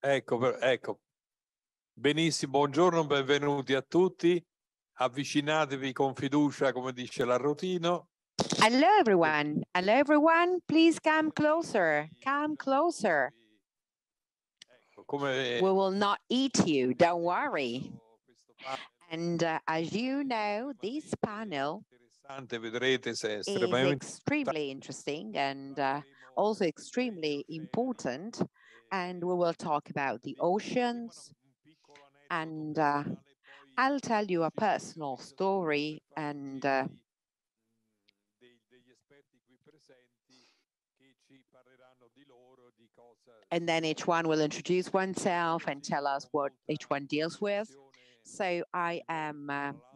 Ecco. Benissimo, buongiorno, benvenuti a tutti. Avvicinatevi con fiducia, come dice l'Arrotino. Hello everyone. Hello everyone. Please come closer. Come closer. We will not eat you, don't worry. And as you know, this panel is extremely interesting and also extremely important. And we will talk about the oceans. And I'll tell you a personal story and then each one will introduce oneself and tell us what each one deals with. So I am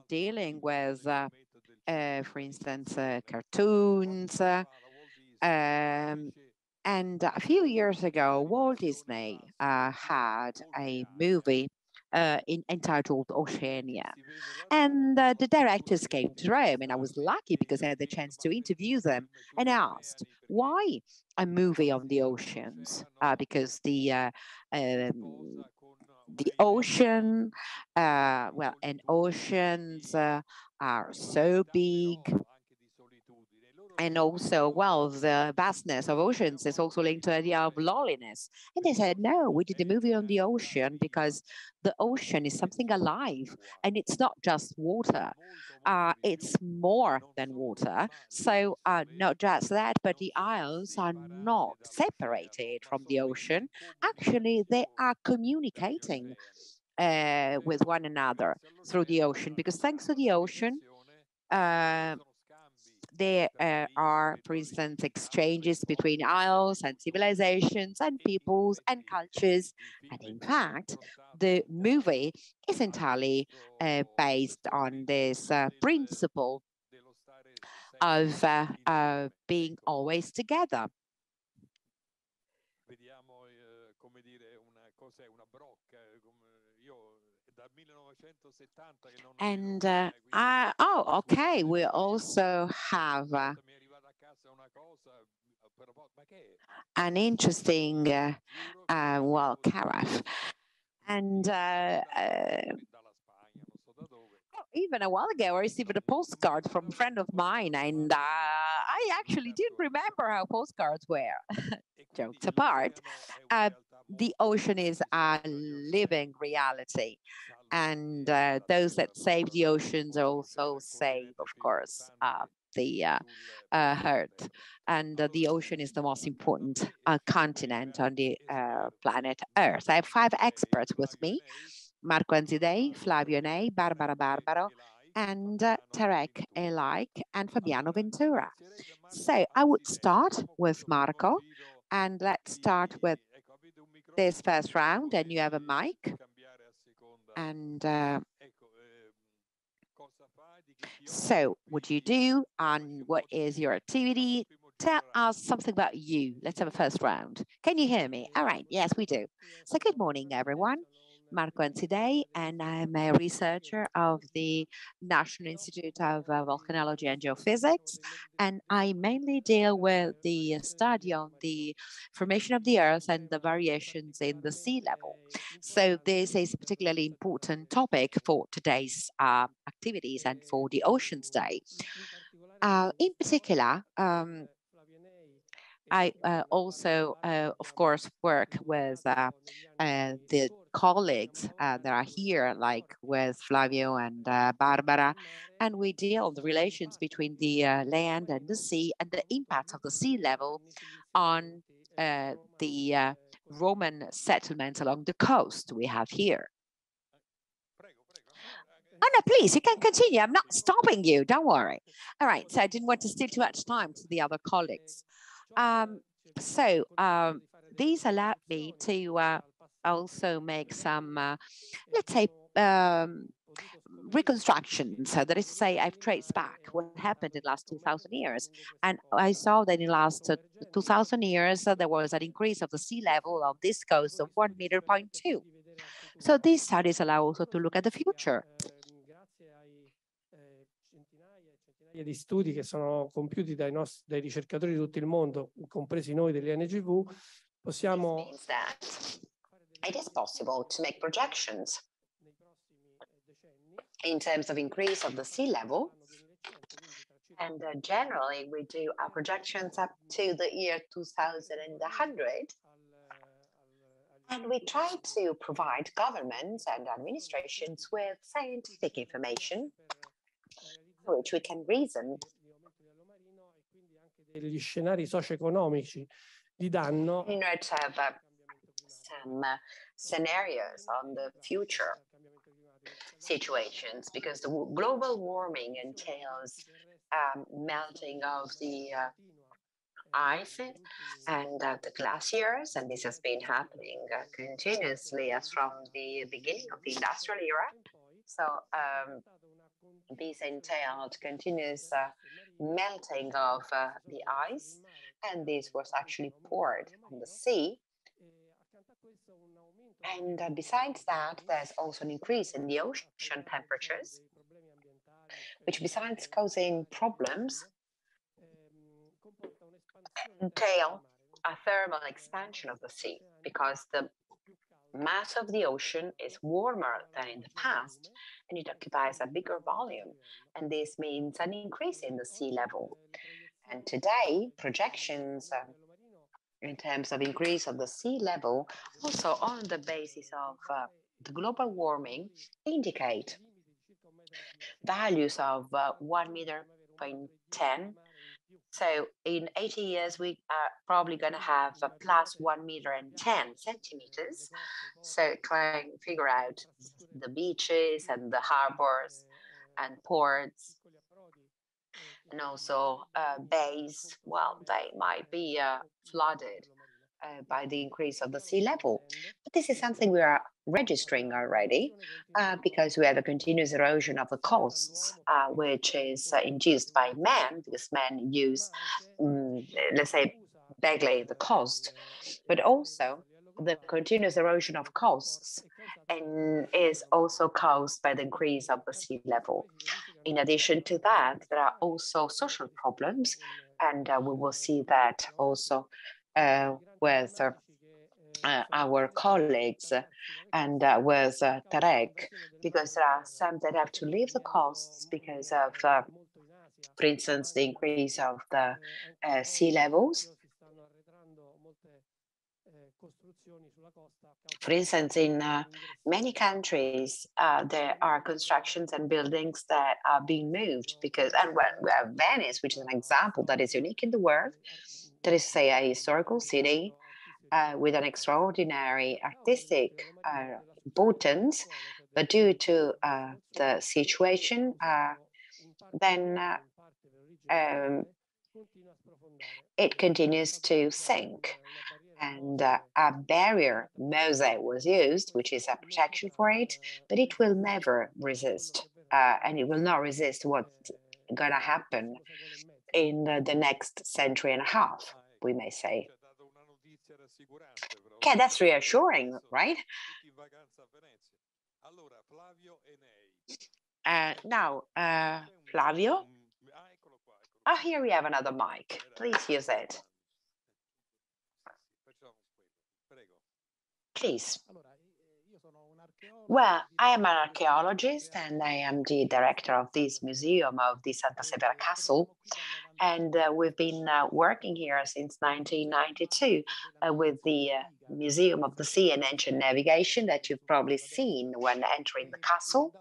dealing with, for instance, cartoons. And a few years ago, Walt Disney had a movie entitled Oceania. And the directors came to Rome, and I was lucky because I had the chance to interview them and asked, why a movie on the oceans? Because the ocean, and oceans are so big. And also, well, the vastness of oceans is also linked to the idea of loneliness. And they said, no, we did a movie on the ocean because the ocean is something alive and it's not just water. It's more than water. So not just that, but the isles are not separated from the ocean. Actually, they are communicating with one another through the ocean, because thanks to the ocean, there are, for instance, exchanges between isles and civilizations and peoples and cultures. And in fact, the movie is entirely based on this principle of being always together. And okay, we also have an interesting carafe. And even a while ago, I received a postcard from a friend of mine, and I actually didn't remember how postcards were. Jokes apart, the ocean is a living reality. And those that save the oceans also save, of course, the Earth. And the ocean is the most important continent on the planet Earth. I have 5 experts with me: Marzo Anzidei, Flavio Enei, Barbaro, and Tarek Elhaik and Fabiano Ventura. So I would start with Marco, and let's start with this first round, and you have a mic. And so what do you do and what is your activity? Tell us something about you. Let's have a first round. Can you hear me? All right. Yes, we do. So good morning, everyone. Marzo Anzidei, and I'm a researcher of the National Institute of Volcanology and Geophysics, and I mainly deal with the study of the formation of the Earth and the variations in the sea level. So this is a particularly important topic for today's activities and for the Oceans Day. In particular, I also, of course, work with the colleagues that are here, like with Flavio and Barbara, and we deal with the relations between the land and the sea and the impact of the sea level on the Roman settlements along the coast we have here. Oh, no, please, you can continue. I'm not stopping you. Don't worry. All right, so I didn't want to steal too much time to the other colleagues. These allowed me to also make some, let's say, reconstructions. So that is to say, I've traced back what happened in the last 2,000 years. And I saw that in the last 2,000 years, there was an increase of the sea level of this coast of 1.2 meters. So these studies allow also to look at the future. Di studi che sono compiuti dai ricercatori di tutto il mondo, compresi noi dell'INGV, possiamo it is possible to make projections in terms of increase of the sea level. And generally, we do our projections up to the year 2100. And we try to provide governments and administrations with scientific information which we can reason. Gli scenari socio-economici di danno. In order to have some scenarios on the future situations, because the global warming entails melting of the ice and the glaciers, and this has been happening continuously as from the beginning of the industrial era. So this entailed continuous melting of the ice, and this was actually poured on the sea. And besides that, there's also an increase in the ocean temperatures, which besides causing problems, entail a thermal expansion of the sea, because the mass of the ocean is warmer than in the past, and it occupies a bigger volume, and this means an increase in the sea level. And today, projections in terms of increase of the sea level, also on the basis of the global warming, indicate values of 1.10 meters. So in 80 years, we are probably going to have a plus 1.10 meters. So try and figure out the beaches and the harbors and ports, and also bays. Well, they might be flooded by the increase of the sea level. But this is something we are registering already because we have a continuous erosion of the coasts, which is induced by man, because men use, let's say, badly the coast, but also the continuous erosion of coasts and is also caused by the increase of the sea level. In addition to that, there are also social problems, and we will see that also with our colleagues and with Tarek, because there are some that have to leave the coasts because of, for instance, the increase of the sea levels. For instance, in many countries, there are constructions and buildings that are being moved because, and we have Venice, which is an example that is unique in the world, that is, say, a historical city with an extraordinary artistic importance, but due to the situation, then it continues to sink. And a barrier mosaic was used, which is a protection for it, but it will never resist, and it will not resist what's going to happen in the next century and a half, we may say. Okay, that's reassuring, right? Now, Flavio. Oh, here we have another mic. Please use it. Please. Well, I am an archaeologist, and I am the director of this museum of the Santa Severa Castle. And we've been working here since 1992 with the Museum of the Sea and Ancient Navigation that you've probably seen when entering the castle.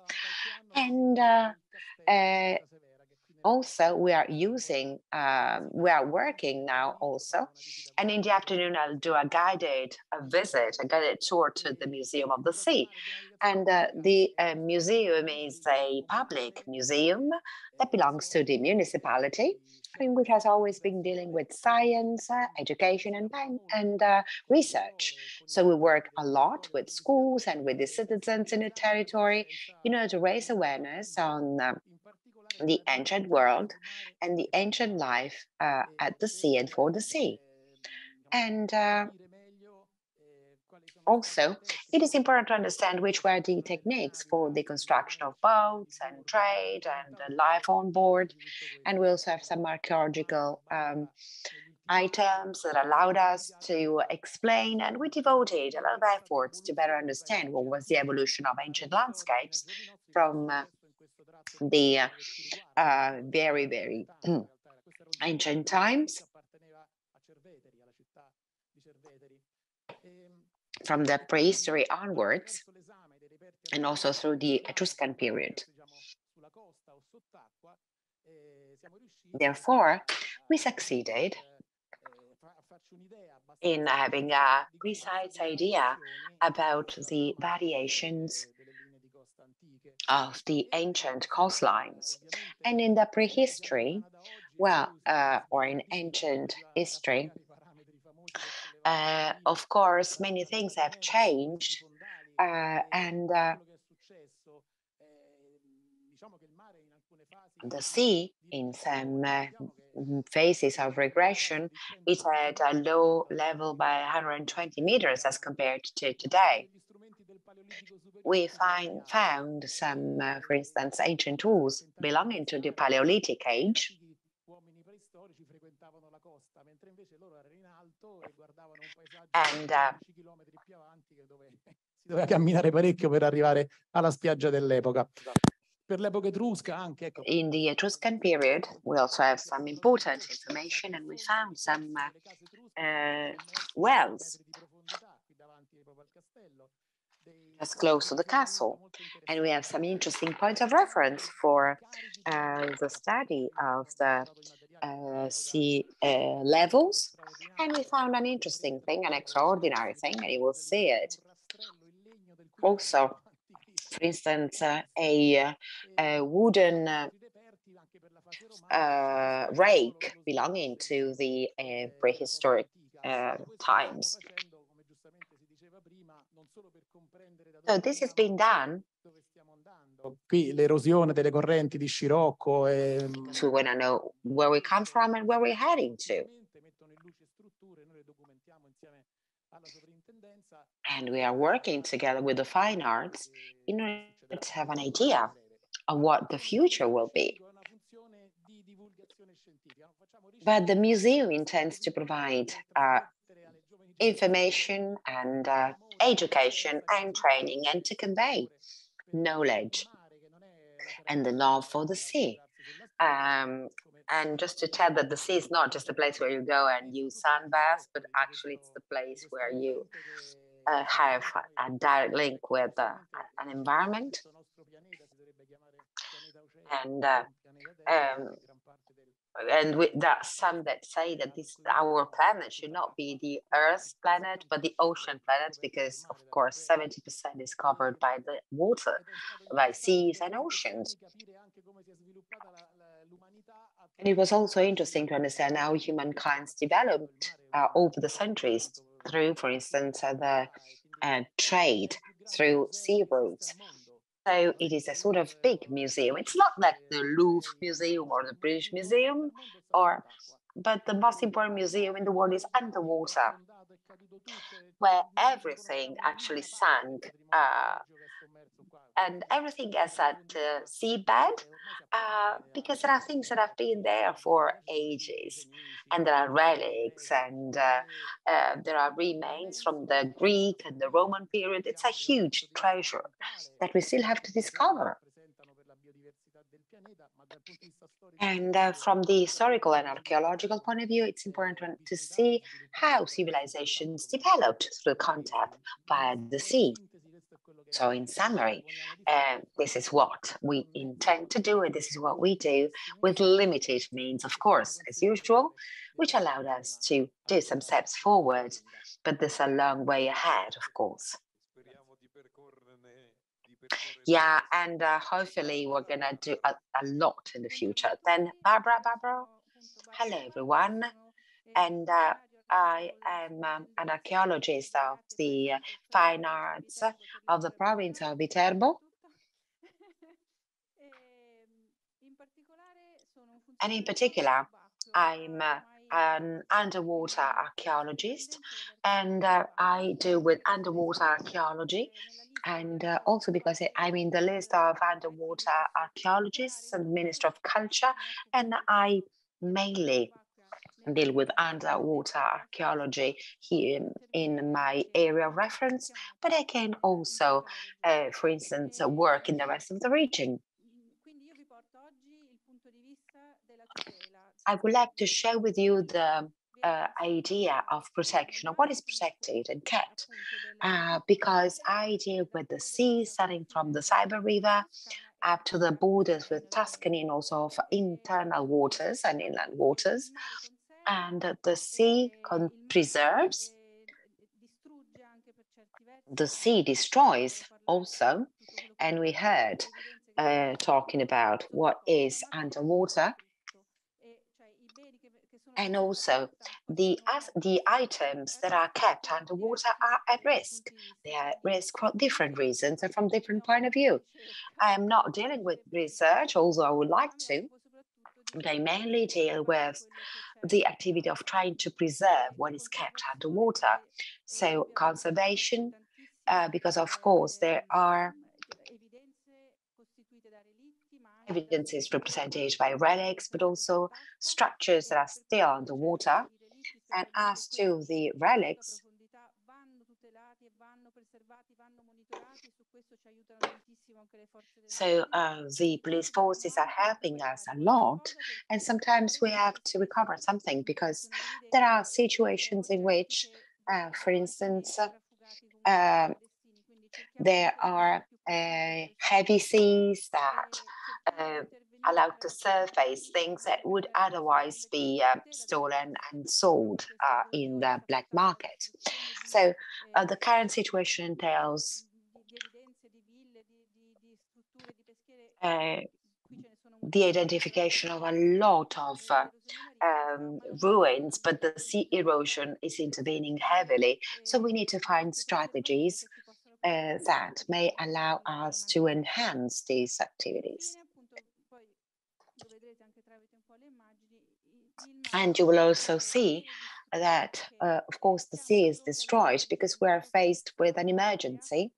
And also, we are working now also. And in the afternoon, I'll do a guided tour to the Museum of the Sea. And the museum is a public museum that belongs to the municipality, which has always been dealing with science, education, and research. So we work a lot with schools and with the citizens in the territory in order to raise awareness on the ancient world and the ancient life at the sea and for the sea. And also, it is important to understand which were the techniques for the construction of boats and trade and life on board. And we also have some archaeological items that allowed us to explain, and we devoted a lot of efforts to better understand what was the evolution of ancient landscapes from the very, very ancient times, from the prehistory onwards, and also through the Etruscan period. Therefore, we succeeded in having a precise idea about the variations of the ancient coastlines. And in the prehistory, well, or in ancient history, of course, many things have changed, and the sea, in some phases of regression, it had a low level by 120 meters as compared to today. We found some, for instance, ancient tools belonging to the Paleolithic age. And si doveva camminare parecchio per arrivare alla spiaggia dell'epoca. Per l'epoca etrusca anche, ecco. In the Etruscan period, we also have some important information, and we found some wells just close to the castle. And we have some interesting points of reference for the study of the sea levels. And we found an interesting thing, an extraordinary thing, and you will see it. Also, for instance, a wooden rake belonging to the prehistoric times. So this has been done. Qui l'erosione delle correnti di scirocco. So we want to know where we come from and where we're heading to. And we are working together with the fine arts in order to have an idea of what the future will be. But the museum intends to provide information and education and training, and to convey knowledge and the love for the sea. And just to tell that the sea is not just a place where you go and you sunbath, but actually it's the place where you have a direct link with an environment. And there are some that say that our planet should not be the Earth planet, but the ocean planet, because of course 70% is covered by the water, by seas and oceans. And it was also interesting to understand how humankind's developed over the centuries through, for instance, the trade through sea routes. So it is a sort of big museum. It's not like the Louvre Museum or the British Museum, but the most important museum in the world is underwater, where everything actually sank, and everything is at seabed, because there are things that have been there for ages, and there are relics, and there are remains from the Greek and the Roman period. It's a huge treasure that we still have to discover. And from the historical and archaeological point of view, it's important to see how civilizations developed through contact via the sea. So in summary, this is what we intend to do, and this is what we do with limited means, of course, as usual, which allowed us to do some steps forward, but there's a long way ahead, of course. Yeah, and hopefully we're going to do a lot in the future. Then Barbaro, hello everyone, and I am an archaeologist of the fine arts of the province of Viterbo. And in particular, I'm an underwater archaeologist, and I do with underwater archaeology, and also because I'm in the list of underwater archaeologists and Minister of Culture, and I mainly deal with underwater archaeology here in my area of reference, but I can also, for instance, work in the rest of the region. I would like to share with you the idea of protection, of what is protected and kept, because I deal with the sea, starting from the Cyber River up to the borders with Tuscany and also of internal waters and inland waters. And the sea preserves, the sea destroys also, and we heard talking about what is underwater. And also, the items that are kept underwater are at risk. They are at risk for different reasons and from different point of view. I am not dealing with research, although I would like to, but I mainly deal with the activity of trying to preserve what is kept underwater. So conservation, because of course there are evidences represented by relics, but also structures that are still underwater. And as to the relics, so the police forces are helping us a lot, and sometimes we have to recover something because there are situations in which, for instance, there are heavy seas that allow to surface things that would otherwise be stolen and sold in the black market. So the current situation entails the identification of a lot of ruins, but the sea erosion is intervening heavily. So we need to find strategies that may allow us to enhance these activities. And you will also see that, of course, the sea is destroyed because we are faced with an emergency.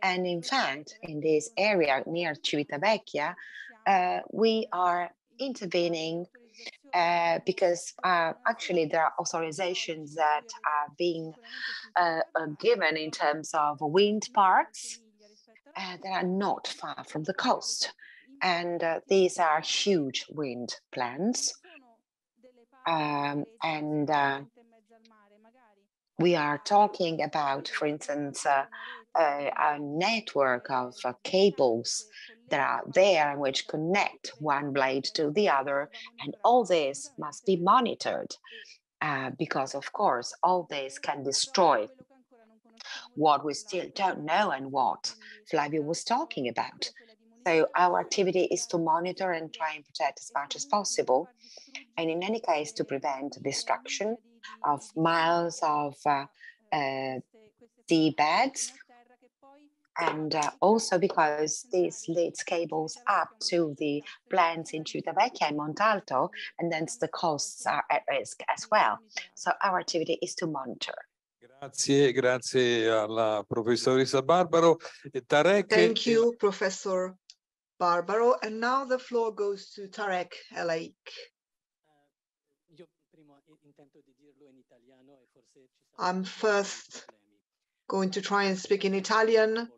And in fact, in this area near Civitavecchia, we are intervening because actually there are authorizations that are being given in terms of wind parks that are not far from the coast. And these are huge wind plants. We are talking about, for instance, a network of cables that are there which connect one blade to the other, and all this must be monitored because, of course, all this can destroy what we still don't know and what Flavio was talking about. So our activity is to monitor and try and protect as much as possible, and in any case to prevent destruction of miles of seabeds, and also because this leads cables up to the plants in Civitavecchia and Montalto, and then the costs are at risk as well. So our activity is to monitor. Grazie alla professoressa Barbaro. Tarek. Thank you, Professor Barbaro. And now the floor goes to Tarek Elhaik. I'm first going to try and speak in Italian.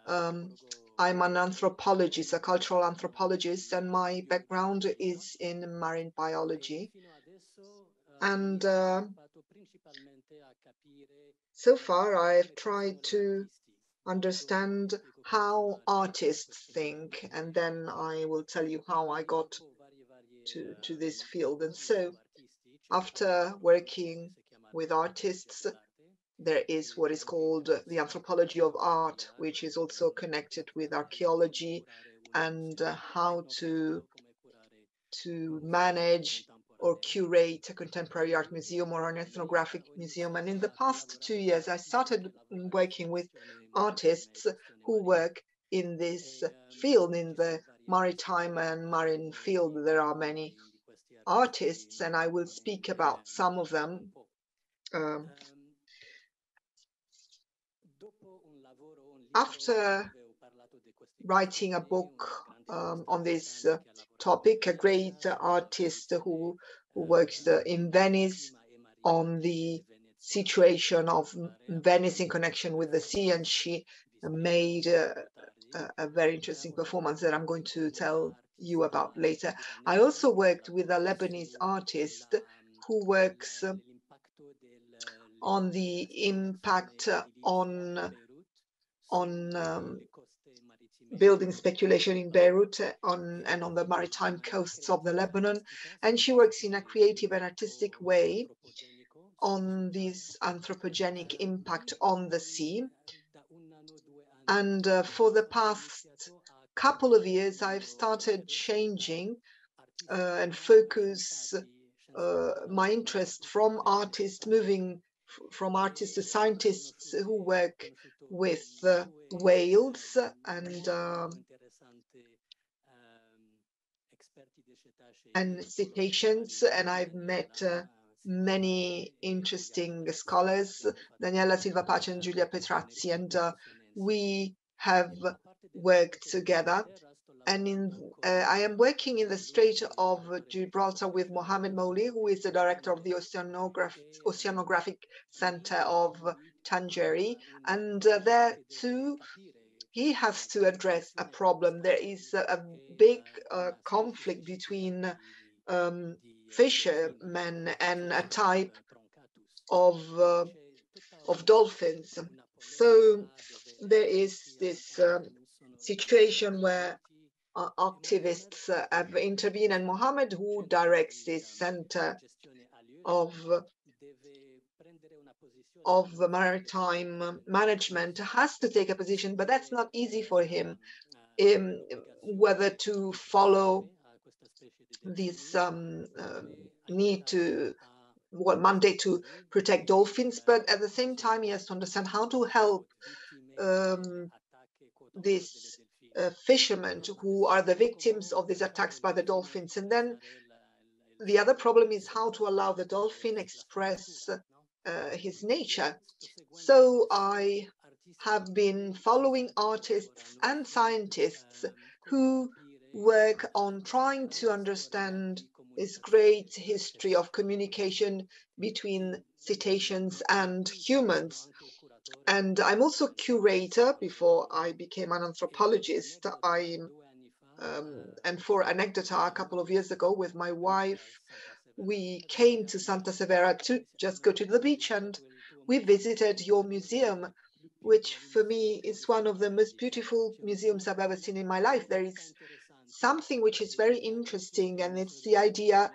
I'm an anthropologist, a cultural anthropologist, and my background is in marine biology. And so far, I've tried to understand how artists think, and then I will tell you how I got to this field. And so, after working with artists, there is what is called the anthropology of art, which is also connected with archaeology and how to manage or curate a contemporary art museum or an ethnographic museum. And in the past 2 years, I started working with artists who work in this field, in the maritime and marine field. There are many artists, and I will speak about some of them. After writing a book on this topic, a great artist who who works in Venice on the situation of Venice in connection with the sea, and she made a very interesting performance that I'm going to tell you about later. I also worked with a Lebanese artist who works on the impact on building speculation in Beirut and on the maritime coasts of the Lebanon. And she works in a creative and artistic way on this anthropogenic impact on the sea. And for the past couple of years, I've started changing and focus my interest from artists, moving from artists to scientists who work with whales and cetaceans, and I've met many interesting scholars, Daniela Silva Pace and Giulia Petrazzi, and we have worked together. And I am working in the Strait of Gibraltar with Mohamed Mouli, who is the director of the Oceanographic Center of Tangier. And there too, he has to address a problem. There is a big conflict between fishermen and a type of dolphins. So there is this situation where activists have intervened, and Mohammed, who directs this center of maritime management, has to take a position, but that's not easy for him, whether to follow this mandate to protect dolphins, but at the same time he has to understand how to help these fishermen who are the victims of these attacks by the dolphins. And then the other problem is how to allow the dolphin express his nature. So I have been following artists and scientists who work on trying to understand this great history of communication between cetaceans and humans. And I'm also curator. Before I became an anthropologist, and for anecdote, a couple of years ago with my wife, we came to Santa Severa to just go to the beach, and we visited your museum, which for me is one of the most beautiful museums I've ever seen in my life. There is something which is very interesting, and it's the idea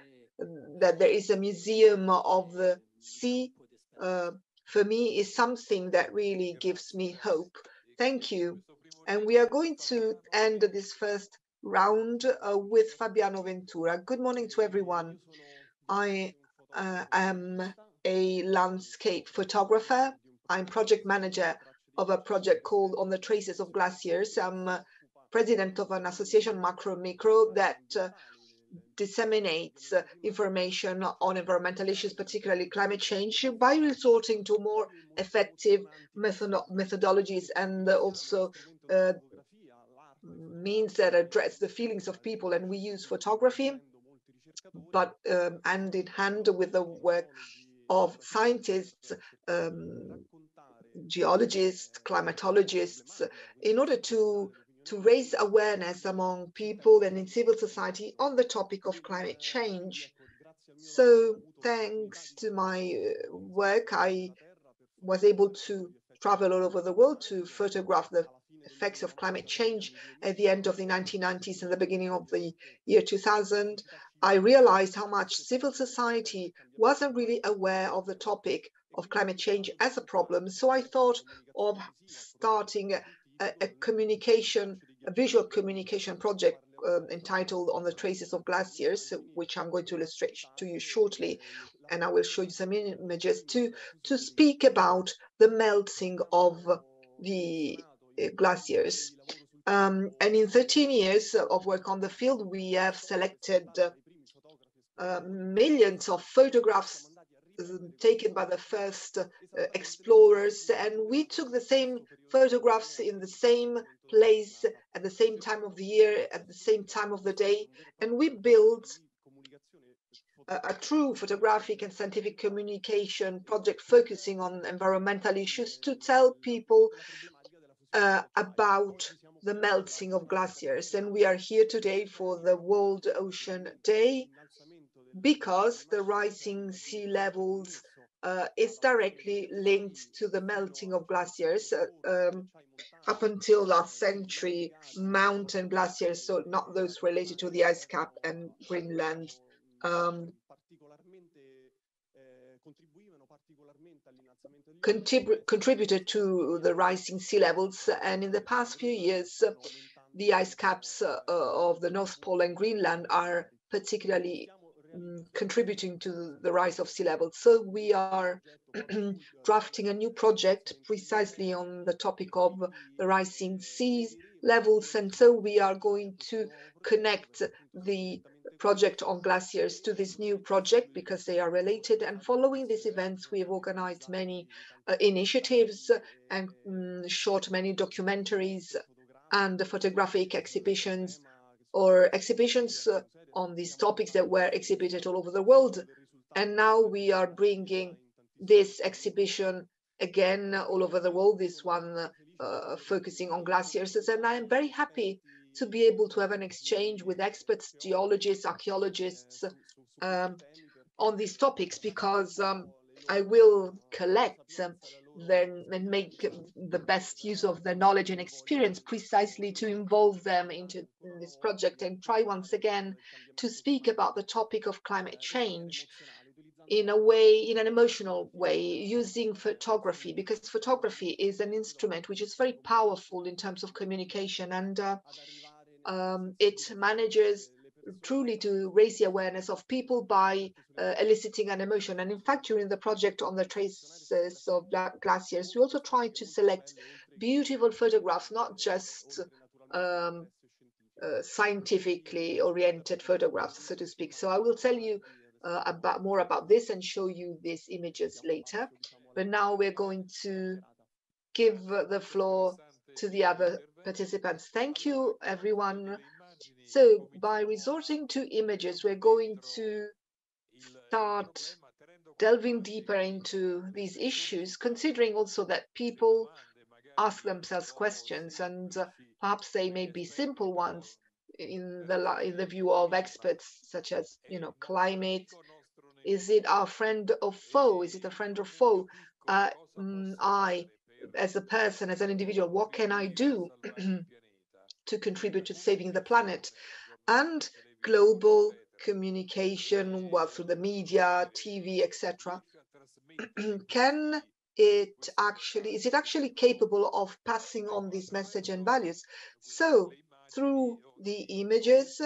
that there is a museum of the sea. For me, is something that really gives me hope. Thank you. And we are going to end this first round with Fabiano Ventura. Good morning to everyone. I am a landscape photographer. I'm project manager of a project called On the Traces of Glaciers. I'm president of an association, Macromicro, that disseminates information on environmental issues, particularly climate change, by resorting to more effective methodologies and also means that address the feelings of people. And we use photography, but hand in hand with the work of scientists, geologists, climatologists, in order to raise awareness among people and in civil society on the topic of climate change. So thanks to my work, I was able to travel all over the world to photograph the effects of climate change at the end of the 1990s and the beginning of the year 2000. I realized how much civil society wasn't really aware of the topic of climate change as a problem. So I thought of starting a visual communication project entitled On the Traces of Glaciers, which I'm going to illustrate to you shortly. And I will show you some images to speak about the melting of the glaciers. And in 13 years of work on the field, we have selected millions of photographs taken by the first explorers, and we took the same photographs in the same place at the same time of the year, at the same time of the day, and we built a true photographic and scientific communication project focusing on environmental issues to tell people about the melting of glaciers. And we are here today for the World Ocean Day because the rising sea levels is directly linked to the melting of glaciers. Up until last century, mountain glaciers, so not those related to the ice cap and Greenland, contributed to the rising sea levels. And in the past few years, the ice caps of the North Pole and Greenland are particularly contributing to the rise of sea levels. So we are drafting a new project precisely on the topic of the rising sea levels. And so we are going to connect the project on glaciers to this new project because they are related. And following these events, we have organized many initiatives and shot many documentaries and photographic exhibitions or exhibitions on these topics that were exhibited all over the world. And now we are bringing this exhibition again all over the world, this one focusing on glaciers. And I am very happy to be able to have an exchange with experts, geologists, archaeologists on these topics, because I will collect them and make the best use of their knowledge and experience precisely to involve them into this project and try once again to speak about the topic of climate change in a way, in an emotional way, using photography, because photography is an instrument which is very powerful in terms of communication, and it manages truly to raise the awareness of people by eliciting an emotion. And in fact, during the project on the traces of glaciers, we also tried to select beautiful photographs, not just scientifically oriented photographs, so to speak. So I will tell you more about this and show you these images later. But now we're going to give the floor to the other participants. Thank you, everyone. So by resorting to images, we're going to start delving deeper into these issues, considering also that people ask themselves questions, and perhaps they may be simple ones in the view of experts, such as, climate. Is it our friend or foe? Is it a friend or foe? I, as a person, as an individual, what can I do to contribute to saving the planet? And global communication, well, through the media, TV, etc. Is it actually capable of passing on this message and values? So through the images,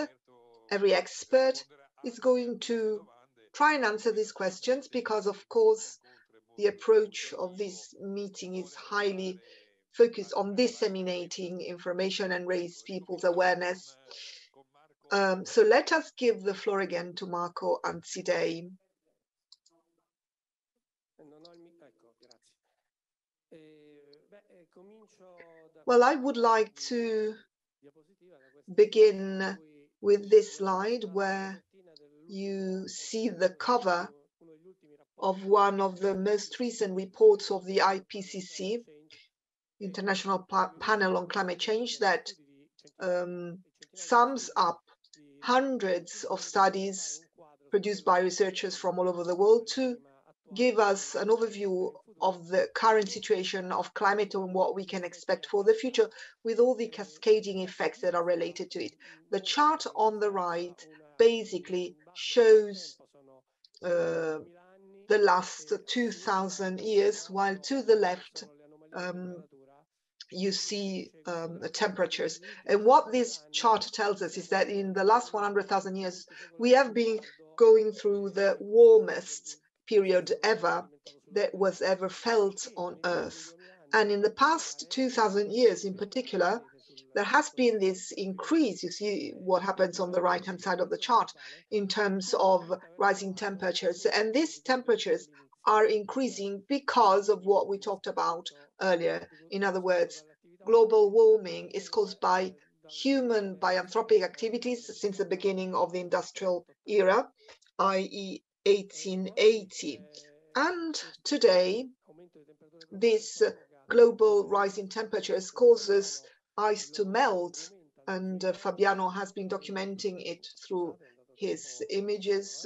every expert is going to try and answer these questions, because of course the approach of this meeting is highly focused on disseminating information and raise people's awareness. So let us give the floor again to Marzo Anzidei. Well, I would like to begin with this slide where you see the cover of one of the most recent reports of the IPCC, International Panel on Climate Change, that sums up hundreds of studies produced by researchers from all over the world to give us an overview of the current situation of climate and what we can expect for the future, with all the cascading effects that are related to it. The chart on the right basically shows the last 2,000 years, while to the left you see the temperatures. And what this chart tells us is that in the last 100,000 years, we have been going through the warmest period ever that was ever felt on Earth. And in the past 2,000 years in particular, there has been this increase. You see what happens on the right-hand side of the chart in terms of rising temperatures. And these temperatures are increasing because of what we talked about earlier. In other words, global warming is caused by anthropic activities since the beginning of the industrial era. i.e. 1880. And today, this global rise in temperatures causes ice to melt, and Fabiano has been documenting it through his images.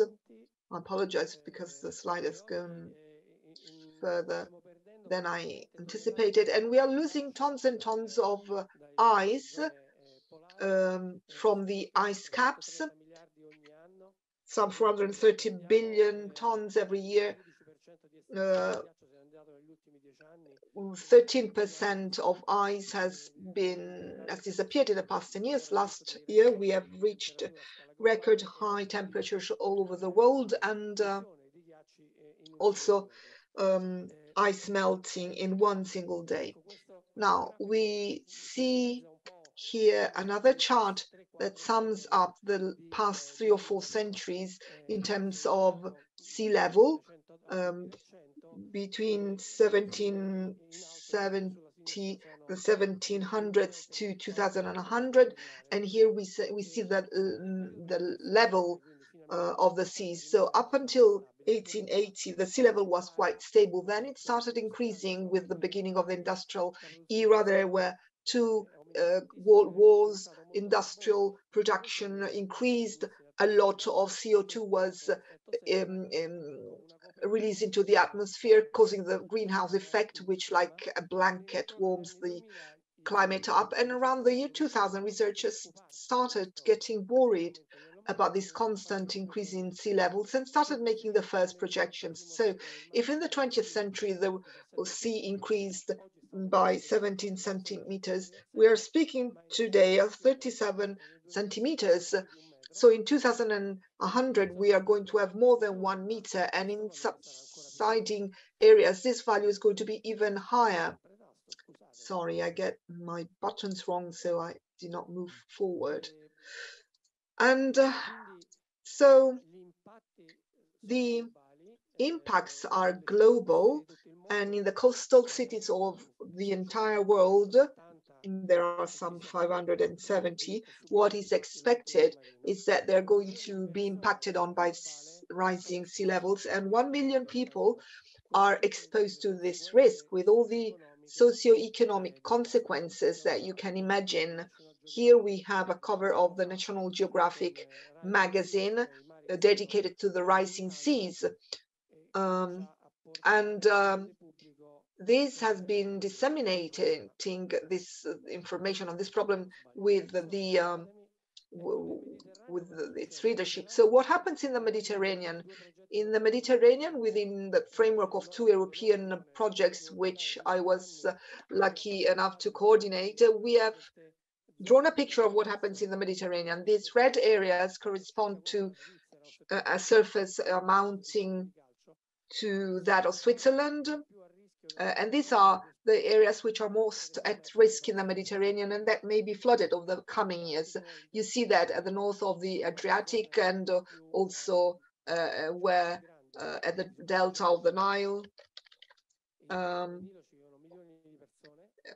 I apologize because the slide has gone further than I anticipated, and we are losing tons and tons of ice from the ice caps, some 430 billion tons every year. 13% of ice has disappeared in the past 10 years. Last year, we have reached record high temperatures all over the world, and also ice melting in one single day. Now, we see here another chart that sums up the past 3 or 4 centuries in terms of sea level. Between 1770, the 1700s to 2100, and here we see that the level of the seas. So up until 1880, the sea level was quite stable. Then it started increasing with the beginning of the industrial era. There were 2 world wars, industrial production increased, a lot of CO2 was released into the atmosphere, causing the greenhouse effect, which like a blanket warms the climate up. And around the year 2000, researchers started getting worried about this constant increase in sea levels and started making the first projections. So if in the 20th century the sea increased by 17 centimeters, we are speaking today of 37 centimeters. So in 2100, we are going to have more than 1 meter, and in subsiding areas, this value is going to be even higher. Sorry, I get my buttons wrong, so I did not move forward. And so the impacts are global, and in the coastal cities of the entire world, there are some 570. What is expected is that they're going to be impacted on by rising sea levels, and 1 million people are exposed to this risk with all the socio-economic consequences that you can imagine. Here we have a cover of the National Geographic magazine dedicated to the rising seas. This has been disseminating this information on this problem with its readership. So what happens in the Mediterranean? In the Mediterranean, within the framework of 2 European projects, which I was lucky enough to coordinate, we have drawn a picture of what happens in the Mediterranean. These red areas correspond to a surface amounting to that of Switzerland. And these are the areas which are most at risk in the Mediterranean and that may be flooded over the coming years. You see that at the north of the Adriatic and also where at the delta of the Nile.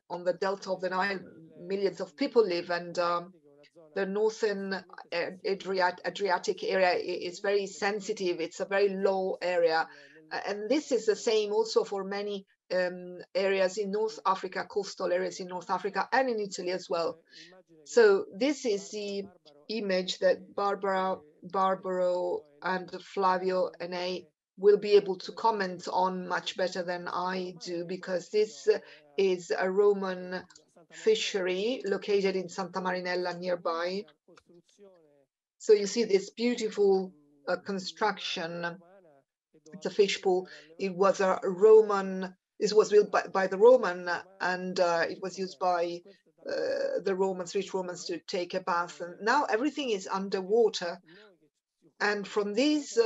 On the delta of the Nile, millions of people live, and the northern Adriatic area is very sensitive. It's a very low area. And this is the same also for many areas in North Africa, coastal areas in North Africa and in Italy as well. So this is the image that Barbaro and Flavio Enei will be able to comment on much better than I do, because this is a Roman fishery located in Santa Marinella nearby. So you see this beautiful construction. It's a fish pool. It was a Roman, this was built by the Roman, and it was used by the Romans, rich Romans, to take a bath. And now everything is underwater. And from these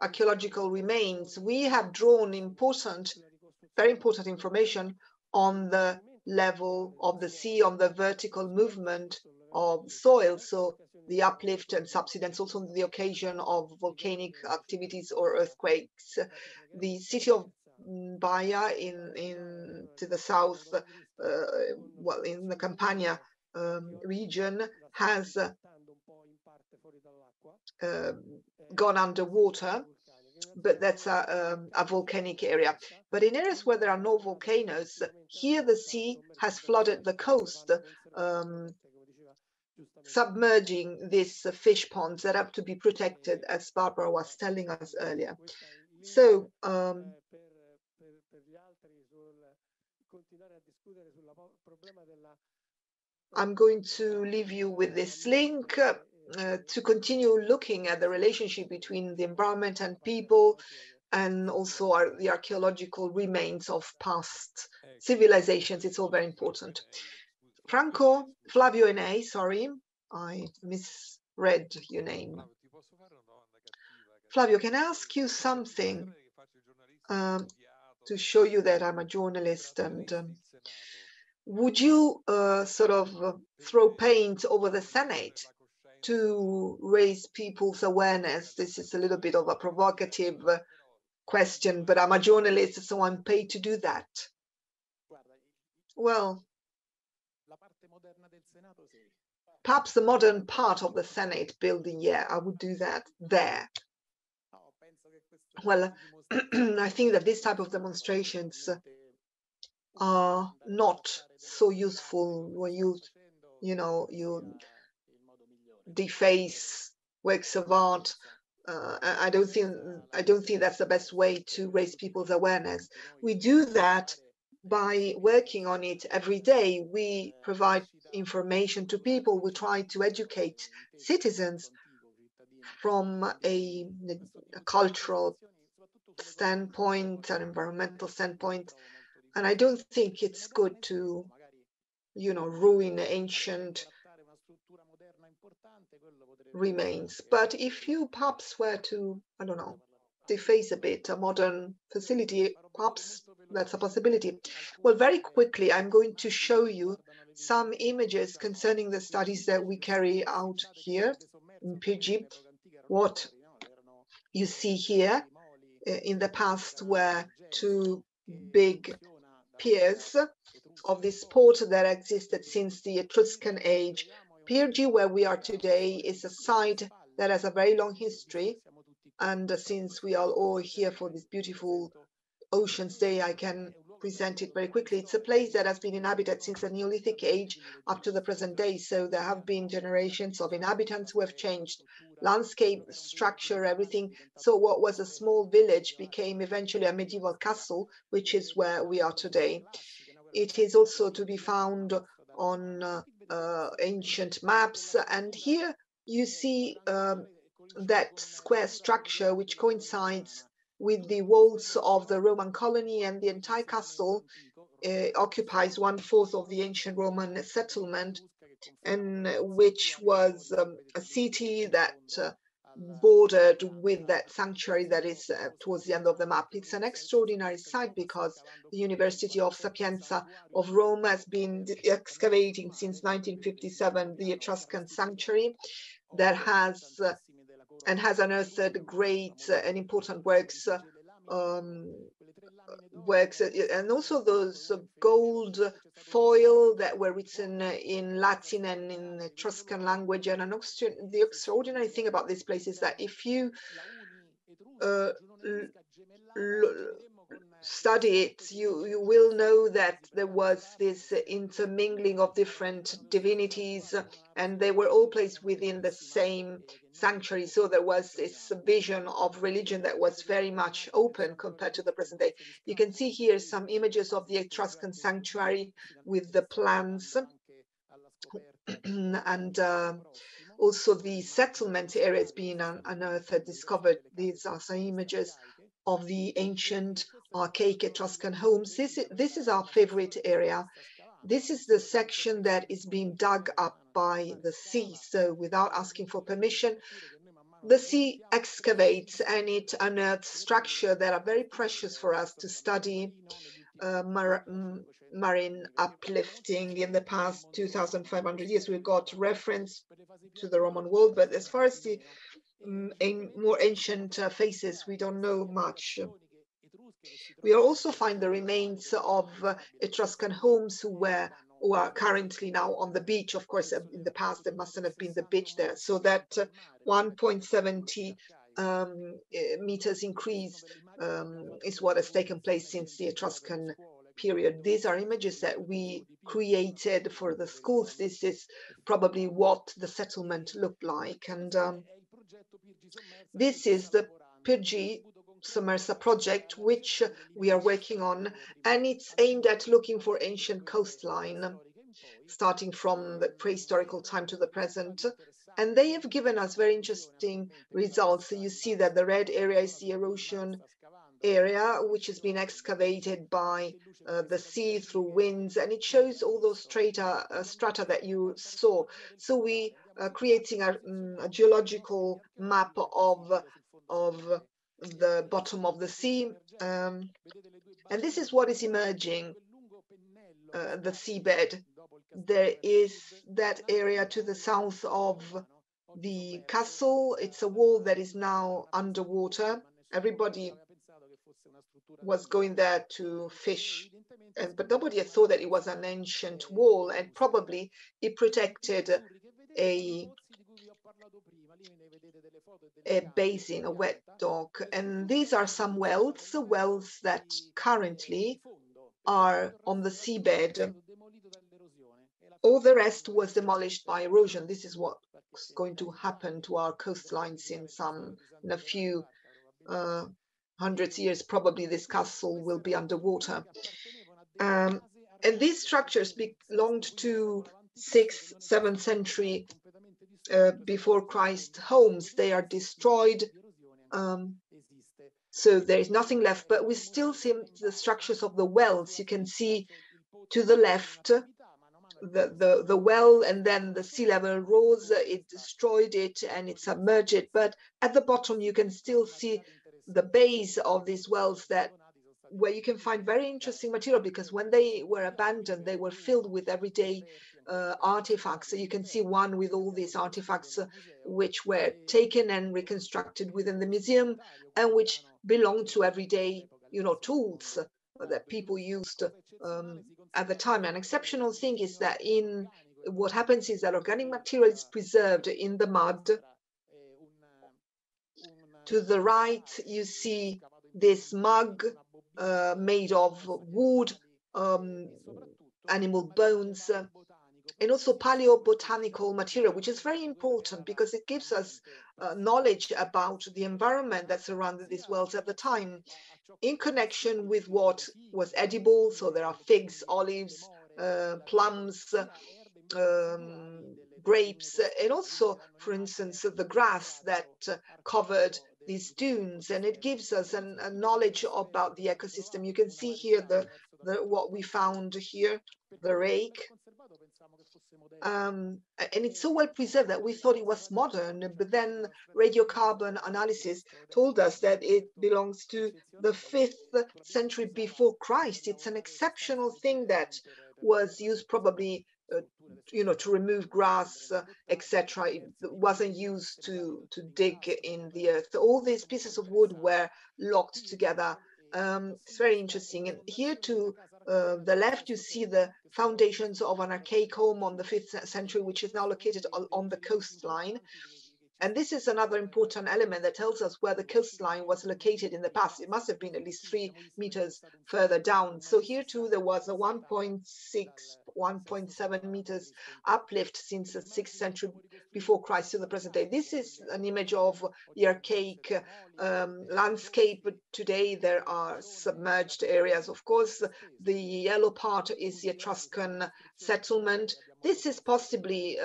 archaeological remains, we have drawn very important information on the level of the sea, on the vertical movement of soil, so the uplift and subsidence, also on the occasion of volcanic activities or earthquakes. The city of Baia to the south, well, in the Campania region, has gone underwater, but that's a volcanic area. But in areas where there are no volcanoes, here the sea has flooded the coast, submerging these fish ponds that have to be protected, as Barbara was telling us earlier. So I'm going to leave you with this link to continue looking at the relationship between the environment and people, and also the archaeological remains of past civilizations. It's all very important. Flavio Enei, sorry, I misread your name. Flavio, can I ask you something to show you that I'm a journalist? And would you sort of throw paint over the Senate to raise people's awareness? This is a little bit of a provocative question, but I'm a journalist, so I'm paid to do that. Well, perhaps the modern part of the Senate building, yeah, I would do that there. Well, I think that this type of demonstrations are not so useful when you deface works of art. I don't think that's the best way to raise people's awareness. We do that by working on it every day. We provide information to people. We try to educate citizens from a cultural standpoint, an environmental standpoint. And I don't think it's good to, ruin ancient remains. But if you perhaps were to, I don't know, deface a bit a modern facility, perhaps that's a possibility. Well, very quickly, I'm going to show you some images concerning the studies that we carry out here in PG. What you see here in the past were two big piers of this port that existed since the Etruscan age. PG, where we are today, is a site that has a very long history. And since we are all here for this beautiful Oceans Day, I can present it very quickly. It's a place that has been inhabited since the Neolithic age up to the present day. So there have been generations of inhabitants who have changed landscape, structure, everything. So what was a small village became eventually a medieval castle, which is where we are today. It is also to be found on ancient maps. And here you see that square structure, which coincides with the walls of the Roman colony, and the entire castle occupies 1/4 of the ancient Roman settlement, and which was a city that bordered with that sanctuary that is towards the end of the map. It's an extraordinary site because the University of Sapienza of Rome has been excavating since 1957 the Etruscan sanctuary that has unearthed great and important works, and also those gold foil that were written in Latin and in Etruscan language. And the extraordinary thing about this place is that if you study it, you will know that there was this intermingling of different divinities, and they were all placed within the same sanctuary. So there was this vision of religion that was very much open compared to the present day. You can see here some images of the Etruscan sanctuary with the plans and also the settlement areas being unearthed, discovered. These are some images of the ancient archaic Etruscan homes. This is our favorite area. This is the section that is being dug up by the sea. So without asking for permission, the sea excavates and it unearths structures that are very precious for us to study. Marine uplifting in the past 2,500 years. We've got reference to the Roman world, but as far as the more ancient phases, we don't know much. We also find the remains of Etruscan homes who were who are currently now on the beach. Of course, in the past, there mustn't have been the beach there. So that 1.70 meters increase is what has taken place since the Etruscan period. These are images that we created for the schools. This is probably what the settlement looked like. And this is the PG Submersa project, which we are working on, and it's aimed at looking for ancient coastline, starting from the prehistorical time to the present. And they have given us very interesting results. So you see that the red area is the erosion area, which has been excavated by the sea through winds, and it shows all those strata that you saw. So we are creating a geological map of the bottom of the sea, and this is what is emerging, the seabed. There is that area to the south of the castle. It's a wall that is now underwater. Everybody was going there to fish, but nobody had thought that it was an ancient wall, and probably it protected a basin, a wet dock. And these are some wells that currently are on the seabed. All the rest was demolished by erosion. This is what's going to happen to our coastlines in a few hundreds of years. Probably this castle will be underwater. And these structures belonged to 6th, 7th century before Christ homes. They are destroyed. So there is nothing left, but we still see the structures of the wells. You can see to the left the well, and then the sea level rose, it destroyed it and it submerged it. But at the bottom, you can still see the base of these wells where you can find very interesting material, because when they were abandoned, they were filled with everyday artifacts. So you can see one with all these artifacts which were taken and reconstructed within the museum, and which belong to everyday, tools that people used at the time. An exceptional thing is that what happens is that organic material is preserved in the mud. To the right, you see this mug made of wood, animal bones, and also paleobotanical material, which is very important because it gives us knowledge about the environment that surrounded these wells at the time, in connection with what was edible. So there are figs, olives, plums, grapes, and also, for instance, the grass that covered these dunes, and it gives us a knowledge about the ecosystem. You can see here what we found here, the rake. And it's so well preserved that we thought it was modern, but then radiocarbon analysis told us that it belongs to the 5th century before Christ. It's an exceptional thing that was used probably to remove grass, etc. It wasn't used to dig in the earth. All these pieces of wood were locked together. It's very interesting. And here to the left, you see the foundations of an archaic home on the 5th century, which is now located on the coastline. And this is another important element that tells us where the coastline was located in the past. It must have been at least 3 meters further down. So here too, there was a 1.6, 1.7 meters uplift since the 6th century before Christ to the present day. This is an image of the archaic landscape. Today, there are submerged areas. Of course, the yellow part is the Etruscan settlement. This is possibly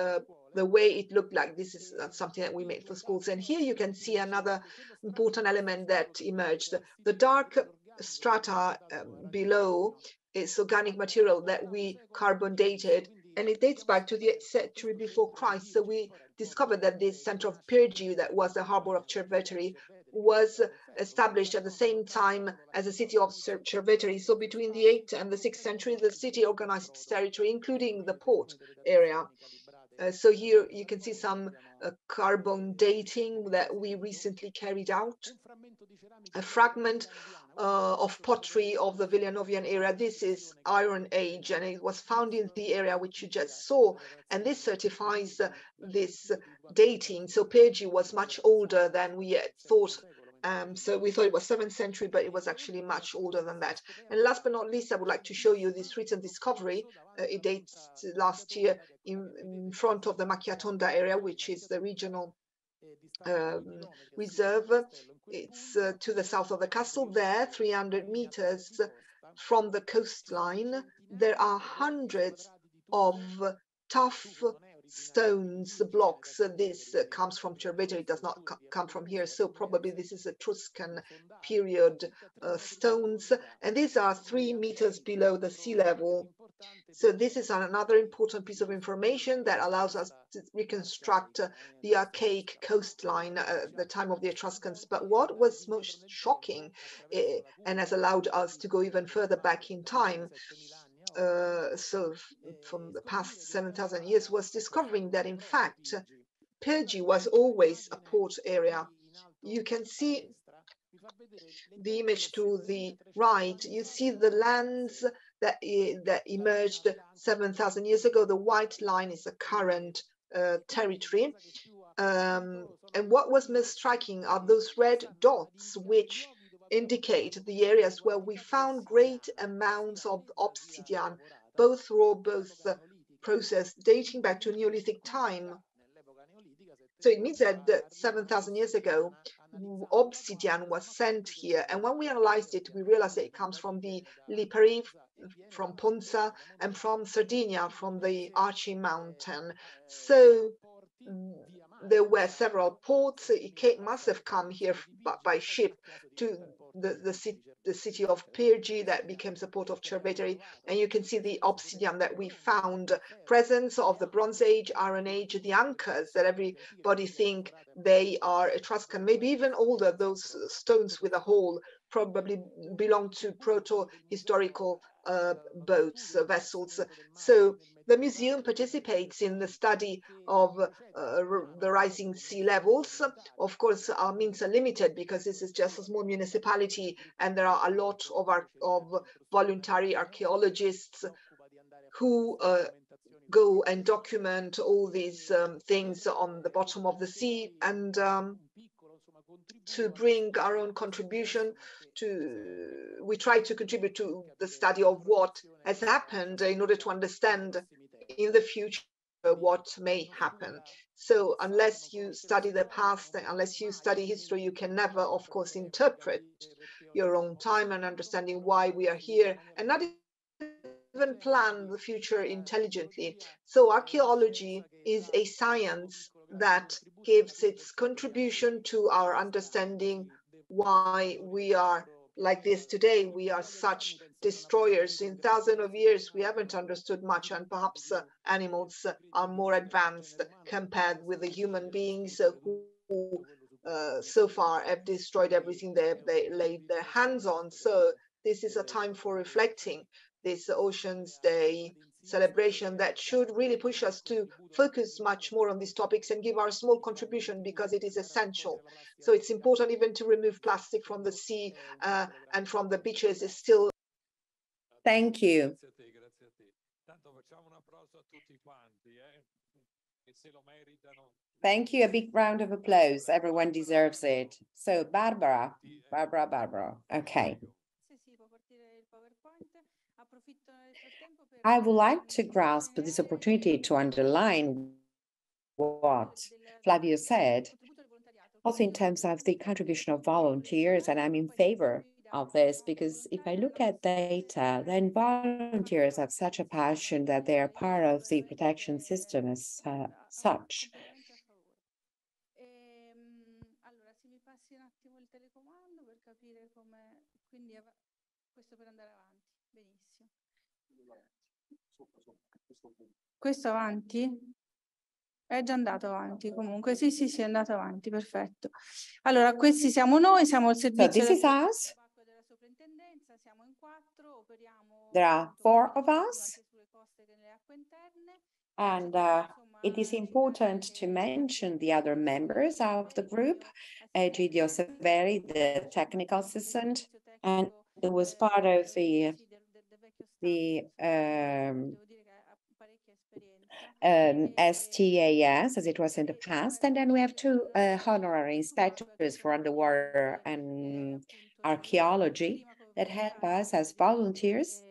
the way it looked like. This is something that we made for schools. And here you can see another important element that emerged. The dark strata below is organic material that we carbon dated, and it dates back to the 8th century before Christ. So we discovered that this center of Pyrgi, that was the harbor of Cerveteri, was established at the same time as the city of Cerveteri. So between the 8th and the 6th century, the city organized its territory, including the port area. So here you can see some carbon dating that we recently carried out. A fragment of pottery of the Villanovian area. This is Iron Age, and it was found in the area which you just saw, and this certifies this dating. So Pergi was much older than we had thought. So we thought it was 7th century, but it was actually much older than that. And last but not least, I would like to show you this recent discovery. It dates to last year in front of the Macchiatonda area, which is the regional reserve. It's to the south of the castle there, 300 meters from the coastline. There are hundreds of tough stones, blocks. This comes from Cerveteri, it does not come from here, so probably this is Etruscan period stones, and these are 3 meters below the sea level. So this is another important piece of information that allows us to reconstruct the archaic coastline at the time of the Etruscans. But what was most shocking and has allowed us to go even further back in time, so from the past 7,000 years, was discovering that in fact Pergi was always a port area. You can see the image to the right. You see the lands that emerged 7,000 years ago. The white line is the current territory. And what was most striking are those red dots, which indicate the areas where we found great amounts of obsidian, both raw, both processed, dating back to Neolithic time. So it means that 7,000 years ago, obsidian was sent here. And when we analyzed it, we realized that it comes from the Lipari, from Ponza, and from Sardinia, from the Archi Mountain. So there were several ports. It must have come here by ship to the city of Pergi that becomes the port of Cerveteri. And you can see the obsidian that we found, presence of the Bronze Age, Iron Age, the anchors that everybody think they are Etruscan, maybe even older. Those stones with a hole probably belong to proto-historical boats, vessels. So the museum participates in the study of the rising sea levels. Of course, our means are limited because this is just a small municipality, and there are a lot of voluntary archaeologists who go and document all these things on the bottom of the sea, and to bring our own contribution we try to contribute to the study of what has happened in order to understand in the future what may happen. So unless you study the past, unless you study history, you can never, of course, interpret your own time and understanding why we are here, and not even plan the future intelligently. So archaeology is a science that gives its contribution to our understanding why we are like this today. We are such destroyers. In thousands of years, we haven't understood much, and perhaps animals are more advanced compared with the human beings who so far have destroyed everything they laid their hands on. So this is a time for reflecting. This Oceans Day celebration that should really push us to focus much more on these topics and give our small contribution, because it is essential. So it's important even to remove plastic from the sea and from the beaches is still. Thank you. Thank you. A big round of applause. Everyone deserves it. So Barbara. Okay. I would like to grasp this opportunity to underline what Flavio said, also in terms of the contribution of volunteers, and I'm in favor of this, because if I look at data, then volunteers have such a passion that they are part of the protection system as such. Questo avanti? È già andato avanti comunque, sì, è andato avanti, perfetto. Allora, questi siamo noi, siamo il servizio della soprintendenza, siamo in 4, operiamo. There are 4 of us. And it is important to mention the other members of the group, Egidio Severi, the technical assistant, and it was part of the STAS, as it was in the past. And then we have two honorary inspectors for underwater and archaeology that help us as volunteers.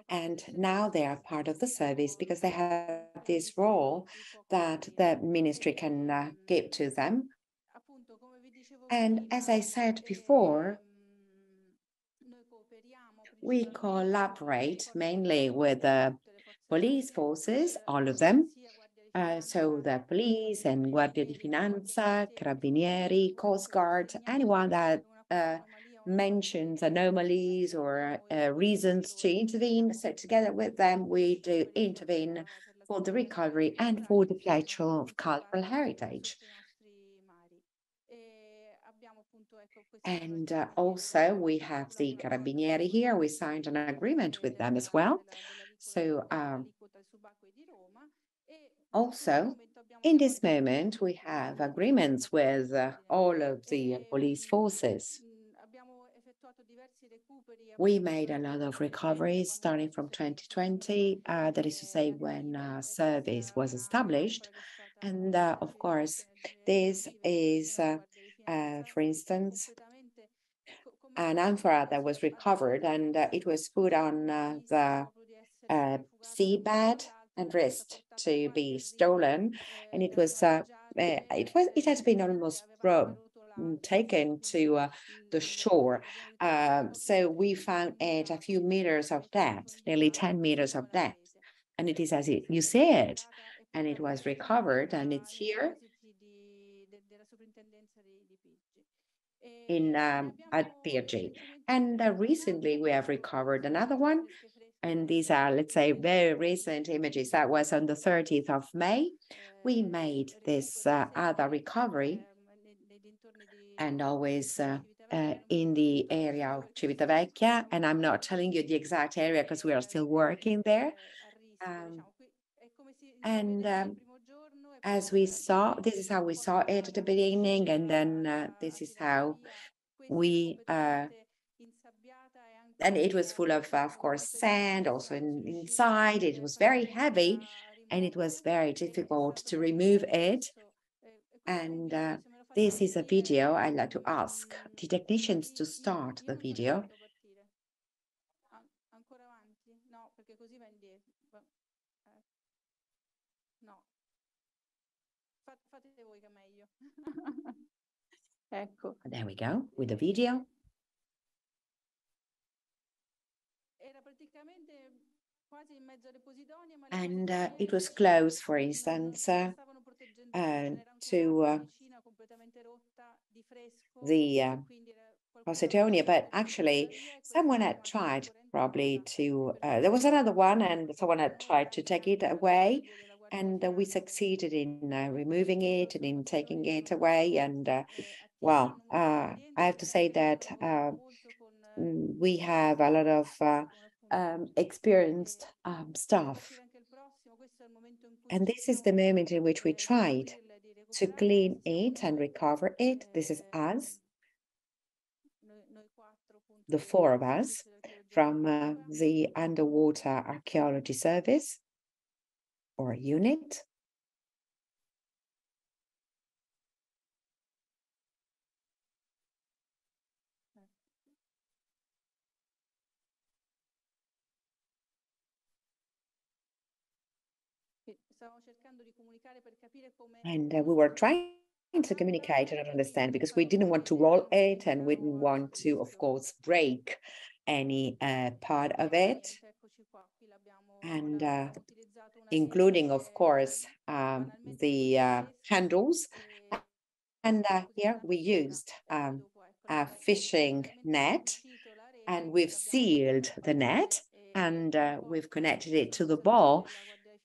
And now they are part of the service because they have this role that the ministry can give to them. And as I said before, we collaborate mainly with the police forces, all of them. So the police and Guardia di Finanza, Carabinieri, Coast Guard, anyone that mentions anomalies or reasons to intervene. So together with them, we do intervene for the recovery and for the protection of cultural heritage. And also we have the Carabinieri here. We signed an agreement with them as well. So also, in this moment, we have agreements with all of the police forces. We made a lot of recoveries starting from 2020, that is to say when service was established. And of course, this is, for instance, an amphora that was recovered and it was put on the seabed and risked to be stolen, and it has been almost taken to the shore. So we found it a few meters of depth, nearly 10 meters of depth, and it is as you see it, and it was recovered, and it's here in at PRG. And recently we have recovered another one. And these are, let's say, very recent images. That was on the 30th of May. We made this other recovery, and always in the area of Civitavecchia. And I'm not telling you the exact area because we are still working there. As we saw, this is how we saw it at the beginning. And then this is how we and it was full of course, sand also inside. It was very heavy and it was very difficult to remove it. And this is a video. I'd like to ask the technicians to start the video. There we go with the video. And it was close, for instance, to the Positonia, but actually someone had tried probably to, there was another one and someone had tried to take it away, and we succeeded in removing it and in taking it away. And well, I have to say that we have a lot of experienced staff. And this is the moment in which we tried to clean it and recover it. This is us, the four of us from the Underwater Archaeology Service or unit. And we were trying to communicate and understand because we didn't want to roll it and we didn't want to, of course, break any part of it. And including, of course, the handles. And here we used a fishing net, and we've sealed the net and we've connected it to the ball.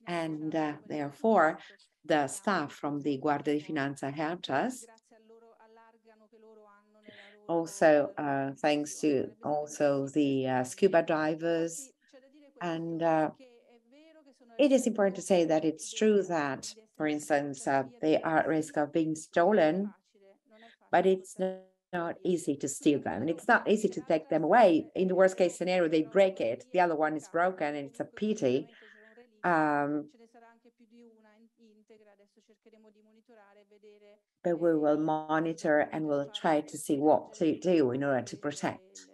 And therefore, the staff from the Guardia di Finanza helped us. Also, thanks to also the scuba divers. And it is important to say that it's true that, for instance, they are at risk of being stolen, but it's not easy to steal them. And it's not easy to take them away. In the worst case scenario, they break it. The other one is broken, and it's a pity. But we will monitor and we'll try to see what to do in order to protect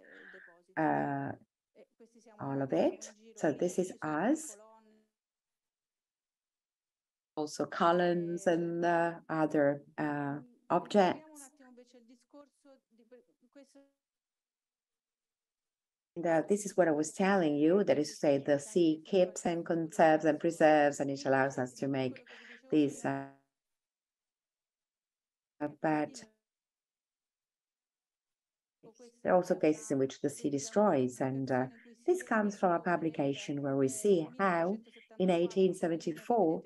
all of it. So this is us. Also columns and other objects. And this is what I was telling you, that is to say the sea keeps and conserves and preserves, and it allows us to make these but there are also cases in which the sea destroys, and this comes from a publication where we see how in 1874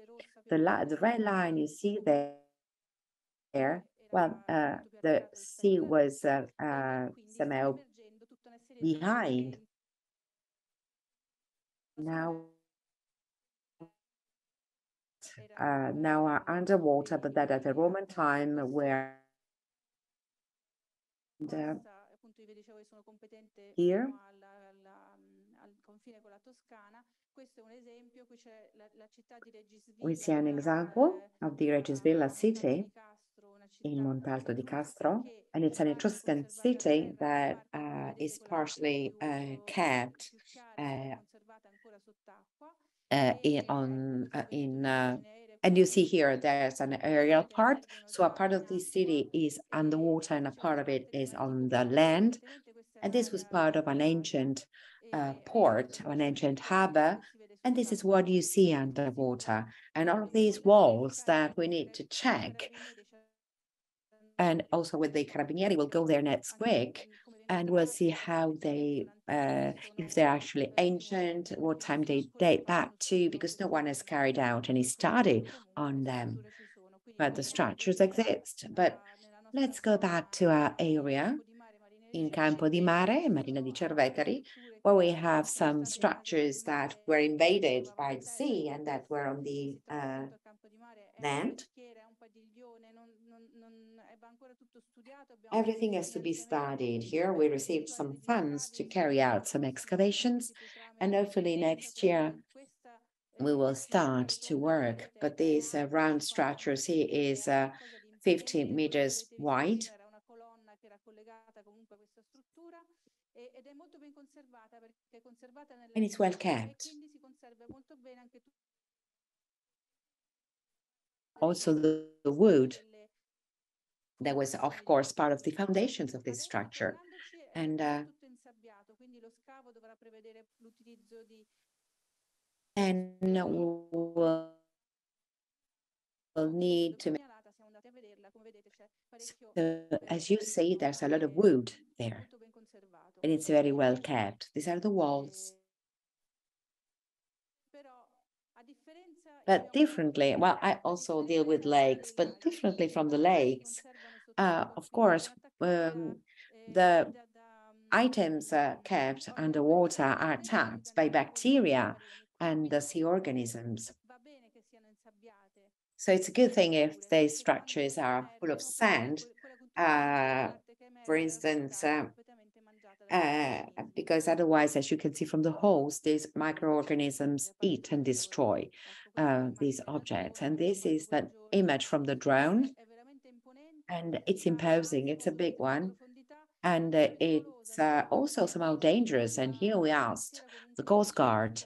the red line you see there, well, the sea was somehow behind. Now are underwater, but that at the Roman time where here we see an example of the Regisvilla city in Montalto di Castro, and it's an Etruscan city that is partially kept and you see here there's an aerial part. So a part of this city is underwater and a part of it is on the land. And this was part of an ancient port, an ancient harbor. And this is what you see underwater. And all of these walls that we need to check. And also with the Carabinieri, we'll go there next week. And we'll see how they, if they're actually ancient, what time they date back to, because no one has carried out any study on them. But the structures exist. But let's go back to our area in Campo di Mare, Marina di Cerveteri, where we have some structures that were invaded by the sea and that were on the land. Everything has to be studied. Here we received some funds to carry out some excavations, and hopefully next year we will start to work. But this round structure here is 50 meters wide. And it's well kept. Also the wood that was, of course, part of the foundations of this structure. And we'll need to make, so as you see, there's a lot of wood there, and it's very well kept. These are the walls. But differently, well, I also deal with lakes, but differently from the lakes, of course, the items kept underwater are attacked by bacteria and the sea organisms. So it's a good thing if the structures are full of sand, for instance, because otherwise, as you can see from the holes, these microorganisms eat and destroy these objects. And this is that image from the drone. And it's imposing, it's a big one. And it's also somehow dangerous. And here we asked the Coast Guard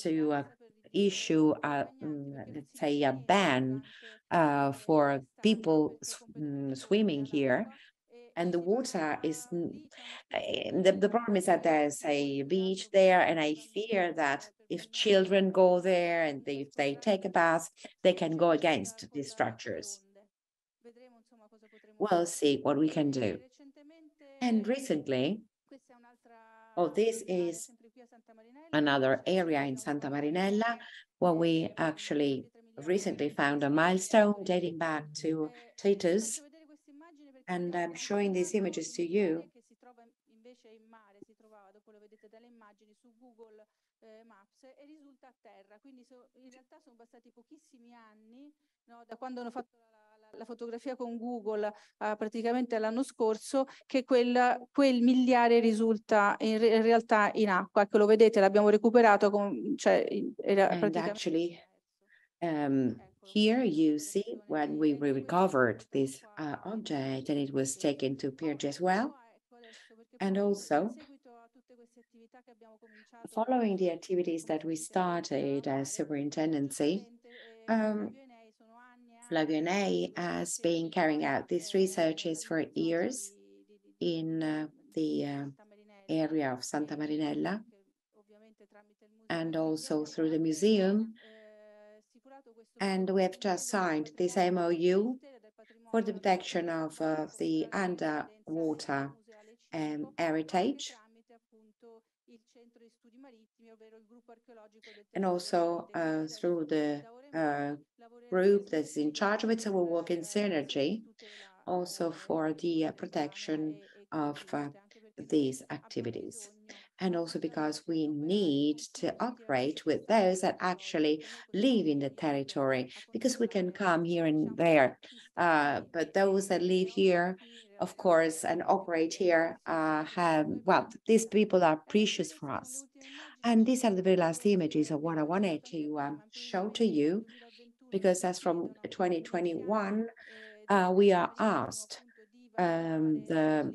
to issue, let's say, a ban for people swimming here. And the water is, the problem is that there's a beach there, and I fear that if children go there and if they take a bath, they can go against these structures. We'll see what we can do. And recently, this is another area in Santa Marinella where we actually recently found a milestone dating back to Titus. And I'm showing these images to you. e risulta a terra, quindi in realtà sono passati pochissimi anni, no, da quando hanno fatto la fotografia con Google praticamente l'anno scorso, che quel miliare risulta in realtà in acqua. Ecco, lo vedete, l'abbiamo recuperato, cioè era praticamente... Actually, here you see when we recovered this object, and it was taken to Pierge as well. And also, following the activities that we started as superintendency, Flavio Enei has been carrying out these researches for years in the area of Santa Marinella, and also through the museum. And we have just signed this MOU for the protection of the underwater heritage, and also through the group that's in charge of it. So we'll work in synergy also for the protection of these activities. And also because we need to operate with those that actually live in the territory, because we can come here and there, but those that live here, of course, and operate here well, these people are precious for us. And these are the very last images of what I wanted to show to you, because as from 2021, we are asked the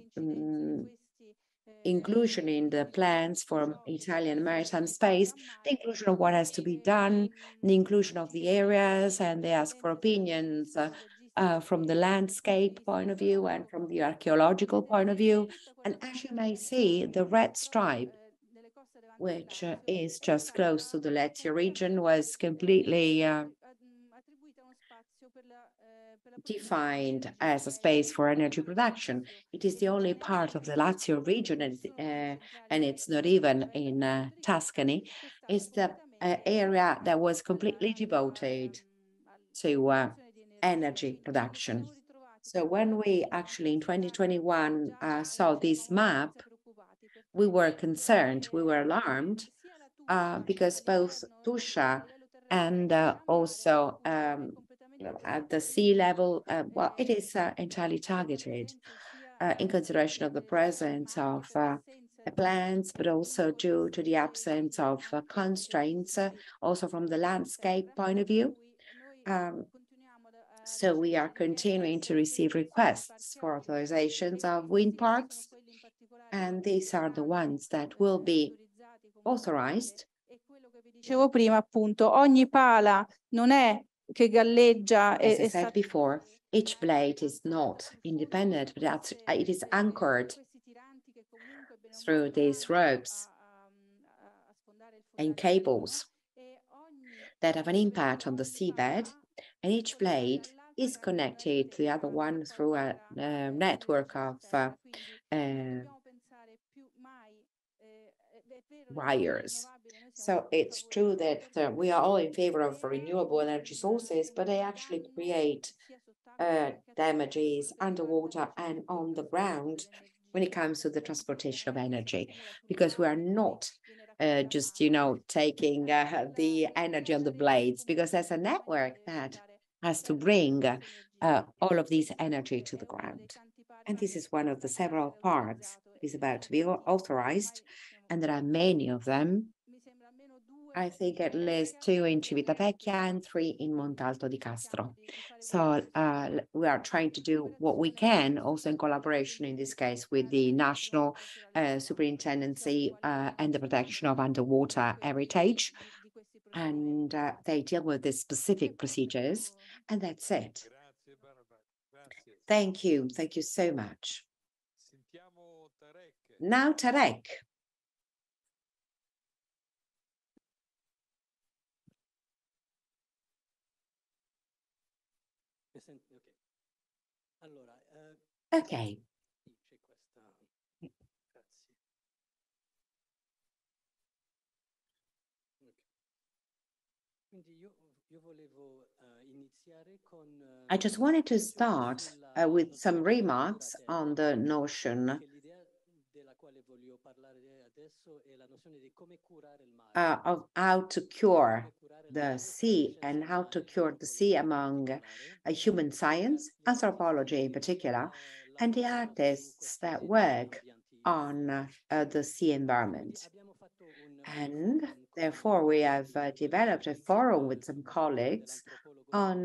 inclusion in the plans for Italian maritime space, the inclusion of what has to be done, the inclusion of the areas, and they ask for opinions from the landscape point of view and from the archaeological point of view. And as you may see, the red stripe, which is just close to the Lazio region, was completely defined as a space for energy production. It is the only part of the Lazio region, and it's not even in Tuscany. It's the area that was completely devoted to energy production. So when we actually in 2021 saw this map, we were concerned, we were alarmed, because both Tuscia and also at the sea level, well, it is entirely targeted in consideration of the presence of plants, but also due to the absence of constraints, also from the landscape point of view. So we are continuing to receive requests for authorizations of wind parks, and these are the ones that will be authorized. Dicevo prima, appunto, ogni pala non è che galleggia. As I said before, each blade is not independent, but it is anchored through these ropes and cables that have an impact on the seabed, and each blade is connected to the other one through a network of wires. So it's true that we are all in favor of renewable energy sources, but they actually create damages underwater and on the ground when it comes to the transportation of energy, because we are not just, taking the energy on the blades, because there's a network that has to bring all of this energy to the ground. And this is one of the several parts that is about to be authorized, and there are many of them. I think at least 2 in Civitavecchia and 3 in Montalto di Castro. So we are trying to do what we can, also in collaboration in this case with the National Superintendency and the Protection of Underwater Heritage. And they deal with the specific procedures, and that's it. Thank you. Thank you so much. Now, Tarek. Okay. I just wanted to start with some remarks on the notion of how to cure the sea and how to cure the sea among human science, anthropology in particular, and the artists that work on the sea environment. And therefore, we have developed a forum with some colleagues on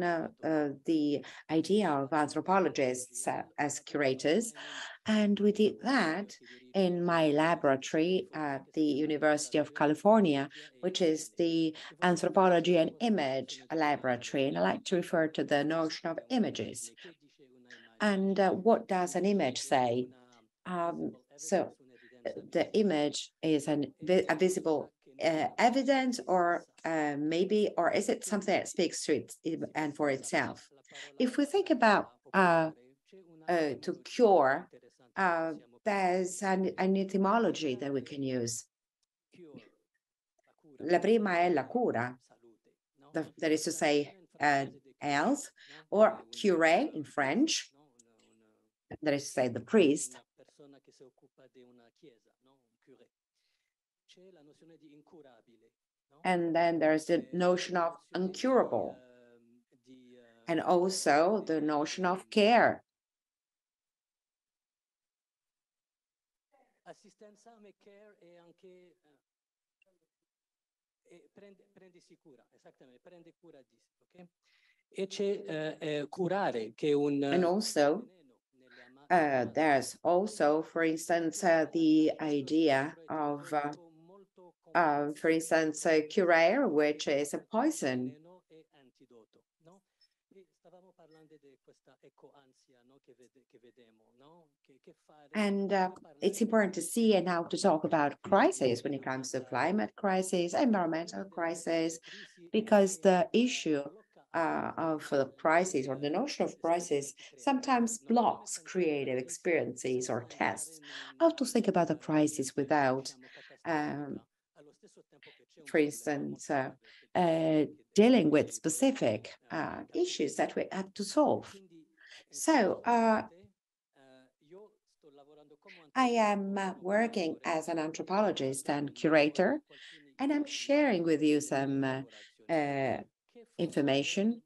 the idea of anthropologists as curators. And we did that in my laboratory at the University of California, which is the Anthropology and Image Laboratory. And I like to refer to the notion of images. And what does an image say? So the image is a visible evidence, or maybe, or is it something that speaks to it and for itself? If we think about to cure, there's an etymology that we can use. La prima è la cura, that is to say, health, or cure in French, that is to say, the priest. And then there's the notion of incurable, and also the notion of care. And also, there's also, for instance, the idea of, for instance, curare, which is a poison. And it's important to see and how to talk about crises when it comes to climate crisis, environmental crisis, because the issue of the crisis, or the notion of crisis, sometimes blocks creative experiences or tests. How to think about a crisis without, for instance, dealing with specific issues that we have to solve. So I am working as an anthropologist and curator, and I'm sharing with you some information.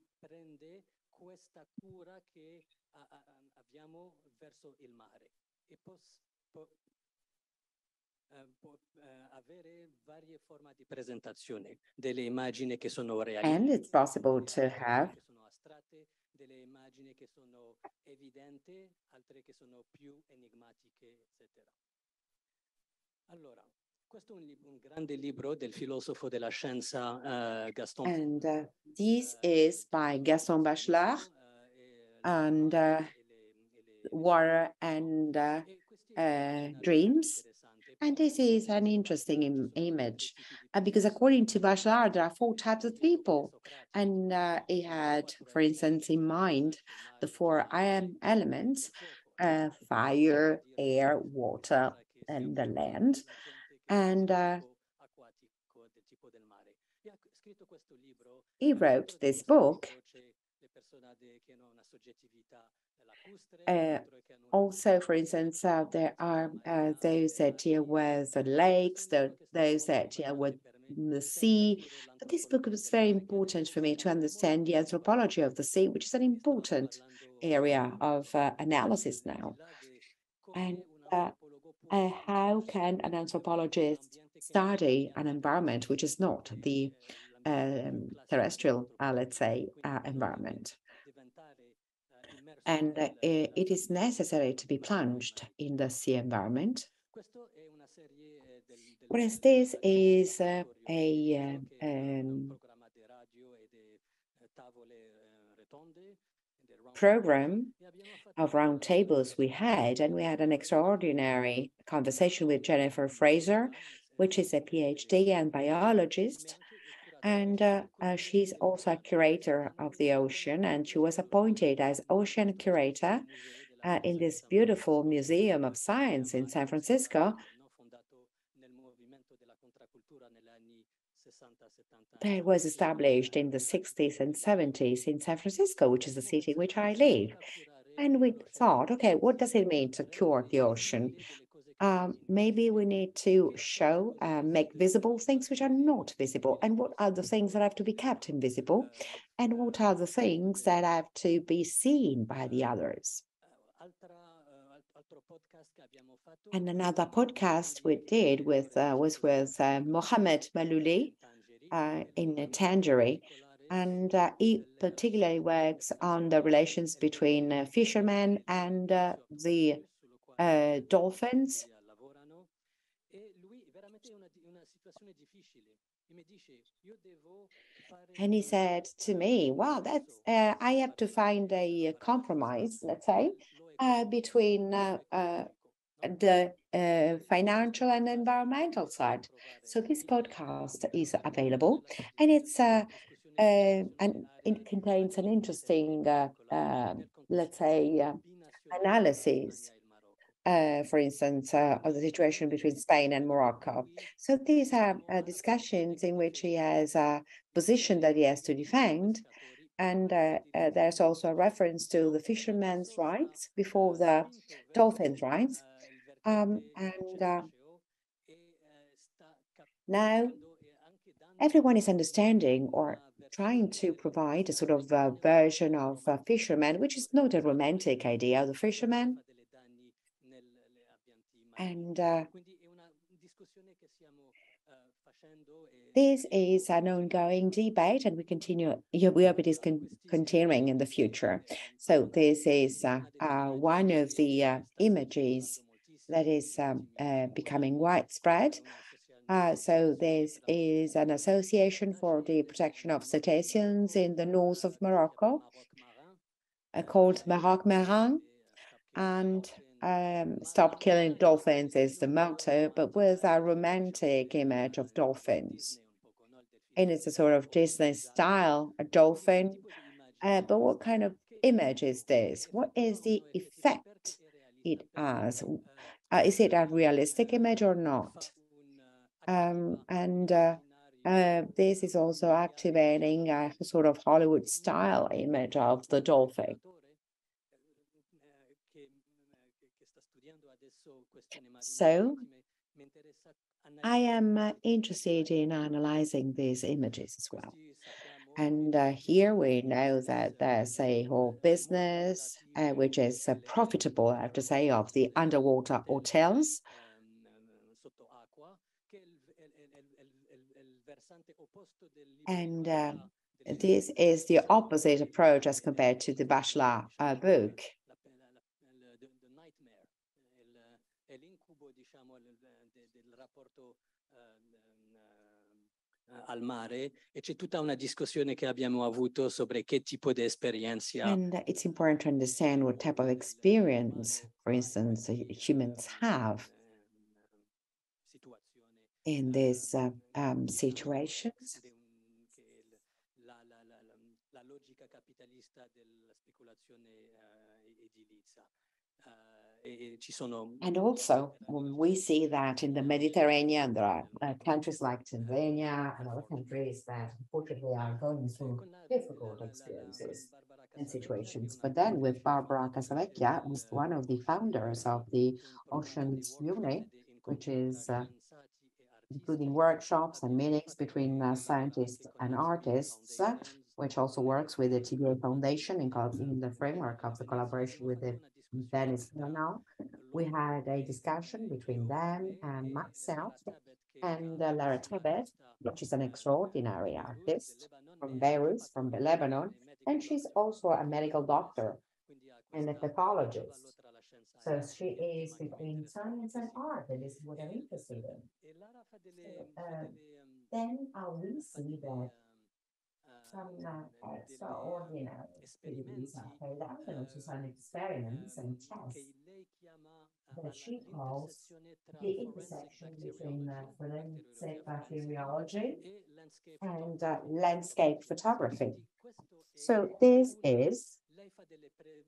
And it's possible to have and this is by Gaston Bachelard, and Water and Dreams. And this is an interesting image because according to Bachelard, there are 4 types of people. And he had, for instance, in mind the 4 elements, fire, air, water, and the land. And he wrote this book. Also, for instance, there are those that deal with the lakes, those that deal with the sea. But this book was very important for me to understand the anthropology of the sea, which is an important area of analysis now. And how can an anthropologist study an environment which is not the terrestrial, let's say, environment? And it is necessary to be plunged in the sea environment. Whereas this is a program of roundtables we had, and we had an extraordinary conversation with Jennifer Fraser, which is a PhD and biologist. And she's also a curator of the ocean, and she was appointed as ocean curator in this beautiful Museum of Science in San Francisco that was established in the 60s and 70s in San Francisco, which is the city in which I live. And we thought, okay, what does it mean to cure the ocean? maybe we need to show, make visible things which are not visible, and what are the things that have to be kept invisible, and what are the things that have to be seen by the others. And another podcast we did was with Mohamed Malouli in Tangier, and he particularly works on the relations between fishermen and the dolphins. And he said to me, "Wow, that's I have to find a compromise, let's say, between the financial and environmental side." So this podcast is available, and it's and it contains an interesting, let's say, analysis, for instance, of the situation between Spain and Morocco. So these are discussions in which he has a position that he has to defend. And there's also a reference to the fishermen's rights before the dolphins' rights. Now everyone is understanding or trying to provide a sort of version of fishermen, which is not a romantic idea of the fishermen. And this is an ongoing debate, and we hope it is continuing in the future. So this is one of the images that is becoming widespread. So this is an association for the protection of cetaceans in the north of Morocco, called Maroc Marin, and "Stop Killing Dolphins" is the motto, but with a romantic image of dolphins. And it's a sort of Disney style, a dolphin. But what kind of image is this? What is the effect it has? Is it a realistic image or not? This is also activating a sort of Hollywood style image of the dolphin. So I am interested in analyzing these images as well. And here we know that there's a whole business, which is profitable, I have to say, of the underwater hotels. And this is the opposite approach as compared to the Bachelor book. Al mare, e c'è tutta una discussione che abbiamo avuto sobre che tipo di esperienza. And it's important to understand what type of experience, for instance, humans have in these situations. La logica capitalista della speculazione edilizia. And also, when we see that in the Mediterranean, there are countries like Tanzania and other countries that unfortunately are going through difficult experiences and situations. But then with Barbara Casavecchia, who's one of the founders of the Oceans Unit, which is including workshops and meetings between scientists and artists, which also works with the TBA Foundation in the framework of the collaboration with the Devis now. We had a discussion between them and myself and Lara Tebet, which is an extraordinary artist from Beirut, from Lebanon, and she's also a medical doctor and a pathologist. So she is between science and art, and this is what I'm interested in. Then we see that some extraordinary activities are carried out, and also some experiments and tests that she calls the intersection between forensic bacteriology and landscape photography. So this is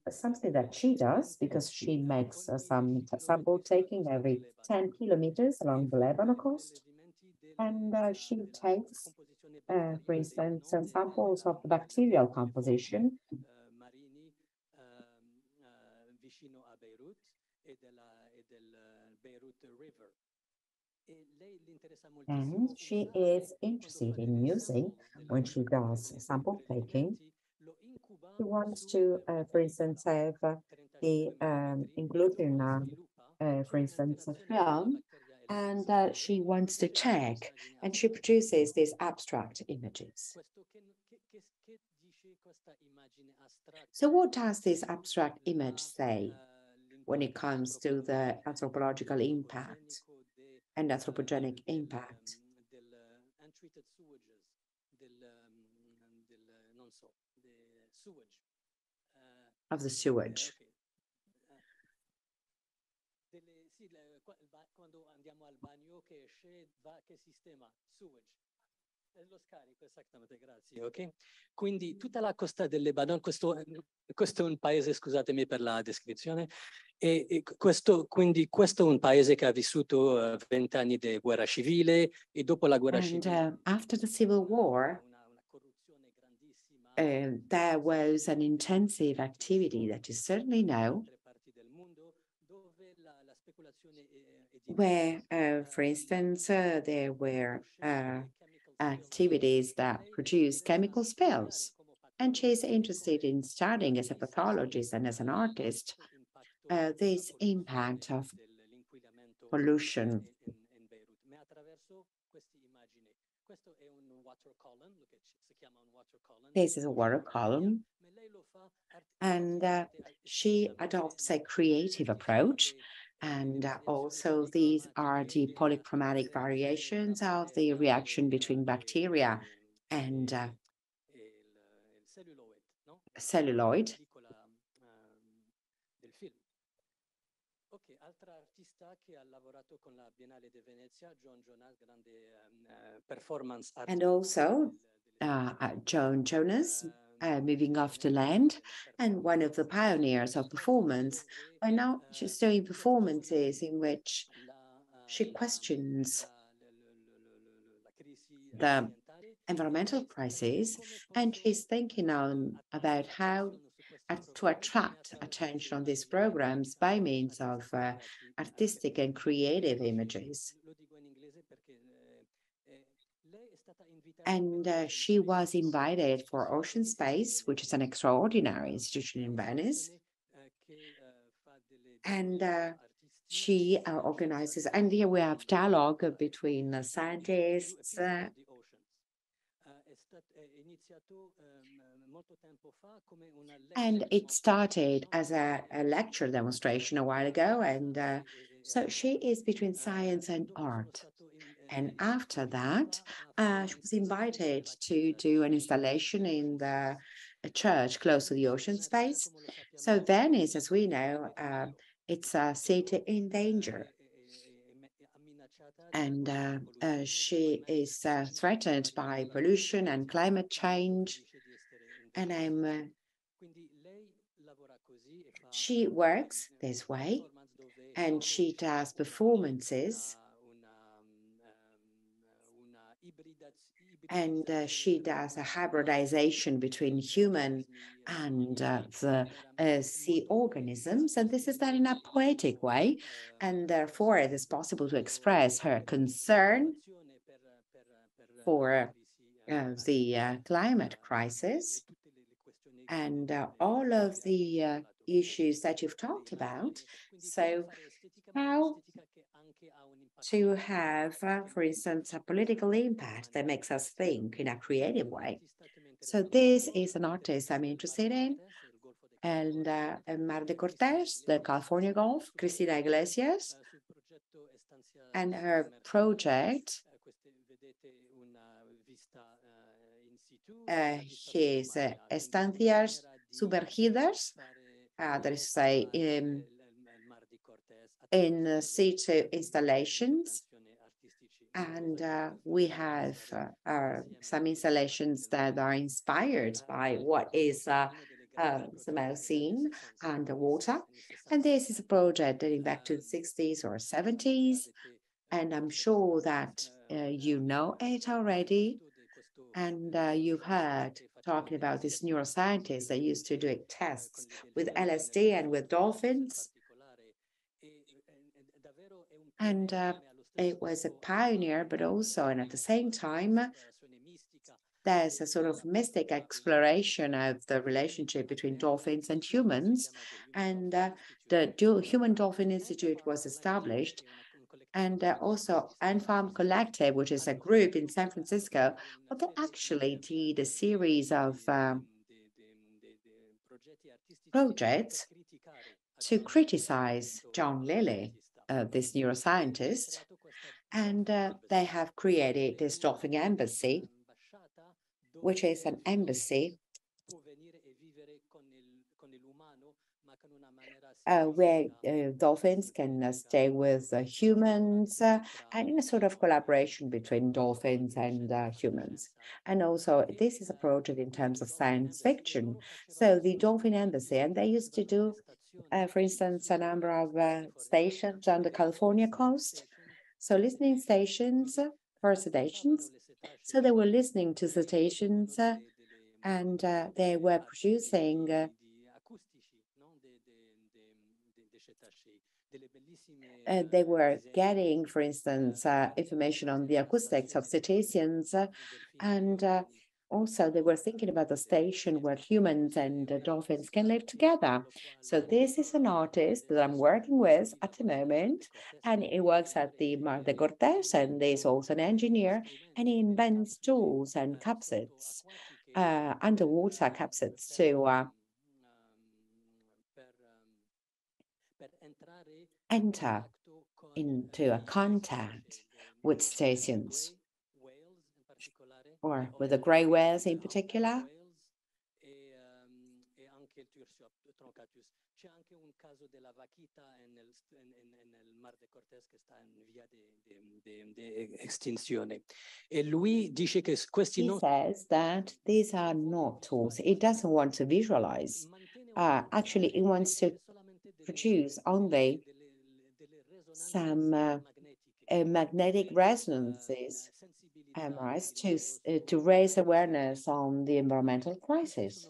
something that she does because she makes some sample taking every 10 kilometers along the Lebanon coast. And she takes, for instance, some samples of the bacterial composition. And she is interested in using, when she does sample taking, she wants to, for instance, have the including, for instance, a film, and she wants to check, and she produces these abstract images. So what does this abstract image say when it comes to the anthropological impact and anthropogenic impact of the sewage? Quando andiamo al bagno che esce, che sistema? Sewage. Lo scarico, esattamente, grazie. Ok? Quindi tutta la costa del Lebanon, questo è un paese, scusatemi per la descrizione, quindi questo è un paese che ha vissuto 20 anni di guerra civile e dopo la guerra civile. After the Civil War, there was an intensive activity that you certainly know, where, for instance, there were activities that produce chemical spills. And she's interested in studying as a pathologist and as an artist this impact of pollution. This is a water column. And she adopts a creative approach. And also these are the polychromatic variations of the reaction between bacteria and celluloid. And also John Jonas, moving off the land, and one of the pioneers of performance. By now, she's doing performances in which she questions the environmental crisis, and she's thinking about how to attract attention on these programs by means of artistic and creative images. And she was invited for Ocean Space, which is an extraordinary institution in Venice. And she organizes, and here we have dialogue between scientists. And it started as a lecture demonstration a while ago. And so she is between science and art. And after that, she was invited to do an installation in a church close to the Ocean Space. So Venice, as we know, it's a city in danger. And she is threatened by pollution and climate change. And she works this way, and she does performances. And she does a hybridization between human and the sea organisms. And this is done in a poetic way. And therefore, it is possible to express her concern for the climate crisis and all of the issues that you've talked about. So how to have, for instance, a political impact that makes us think in a creative way. So this is an artist I'm interested in. And Mar de Cortez, the California Gulf, Cristina Iglesias, and her project, his estancias submergidas, that is to say, in situ installations. And we have some installations that are inspired by what is the Miocene underwater. And this is a project dating back to the 60s or 70s. And I'm sure that you know it already. And you've heard talking about this neuroscientist that used to do tests with LSD and with dolphins. And it was a pioneer, but also, and at the same time, there's a sort of mystic exploration of the relationship between dolphins and humans. And the Human Dolphin Institute was established. And also ANFAM Collective, which is a group in San Francisco, but they actually did a series of projects to criticize John Lilly, this neuroscientist, and they have created this dolphin embassy, which is an embassy where dolphins can stay with humans and in a sort of collaboration between dolphins and humans. And also, this is a project in terms of science fiction. So the Dolphin Embassy, and they used to do, for instance, a number of stations on the California coast. So listening stations for cetaceans. So they were listening to cetaceans and they were producing they were getting, for instance, information on the acoustics of cetaceans, and also they were thinking about the station where humans and dolphins can live together. So this is an artist that I'm working with at the moment, and he works at the Mar de Cortés, and he's also an engineer, and he invents tools and capsules, underwater capsules to enter into a contact with stations, or with the gray whales in particular. He says that these are not tools. He doesn't want to visualize. Actually, he wants to produce only some magnetic resonances, MRIs, to raise awareness on the environmental crisis.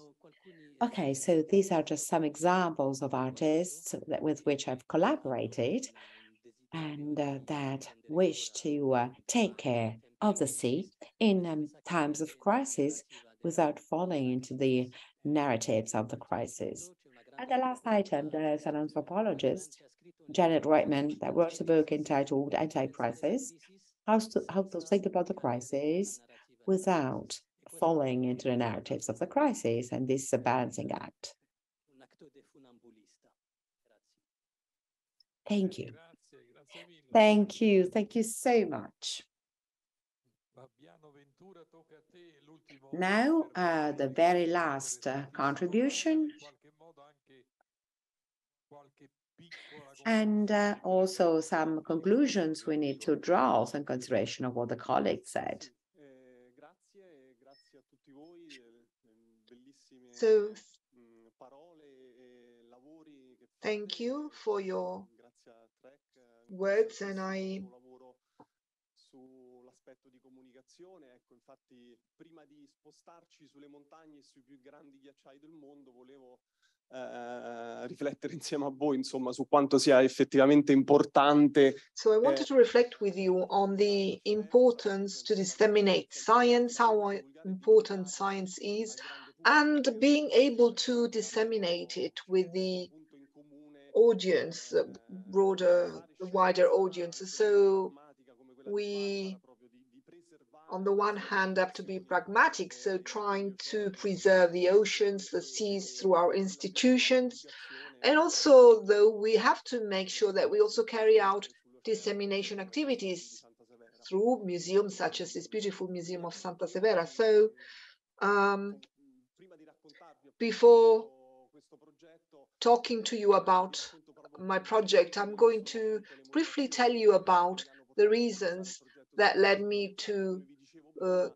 Okay, so these are just some examples of artists with which I've collaborated and that wish to take care of the sea in times of crisis without falling into the narratives of the crisis. And the last item, there's an anthropologist, Janet Reitman, that wrote a book entitled Anti-Crisis, how to think about the crisis without falling into the narratives of the crisis, and this is a balancing act. Thank you. Thank you. Thank you so much. Now, the very last contribution, and also some conclusions we need to draw in consideration of what the colleague said. So, thank you for your words, and I di comunicazione. Ecco, infatti, prima di spostarci sulle montagne e sui più grandi ghiacciai del mondo, volevo riflettere insieme a voi, insomma, su quanto sia effettivamente importante. So I wanted to reflect with you on the importance to disseminate science, how important science is, and being able to disseminate it with the audience, wider audience. So we, on the one hand, have to be pragmatic, so trying to preserve the oceans, the seas through our institutions. And also, though, we have to make sure that we also carry out dissemination activities through museums such as this beautiful Museum of Santa Severa. So before talking to you about my project, I'm going to briefly tell you about the reasons that led me to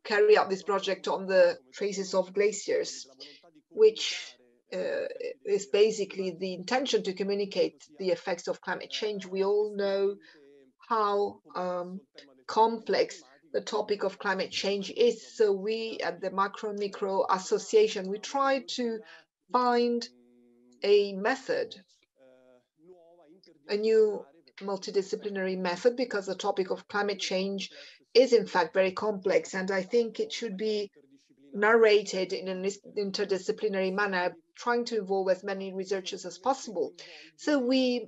carry out this project on the traces of glaciers, which is basically the intention to communicate the effects of climate change. We all know how complex the topic of climate change is. So we at the Macromicro Association, we try to find a method, a new multidisciplinary method because the topic of climate change is in fact very complex, and I think it should be narrated in an interdisciplinary manner, trying to involve as many researchers as possible. So we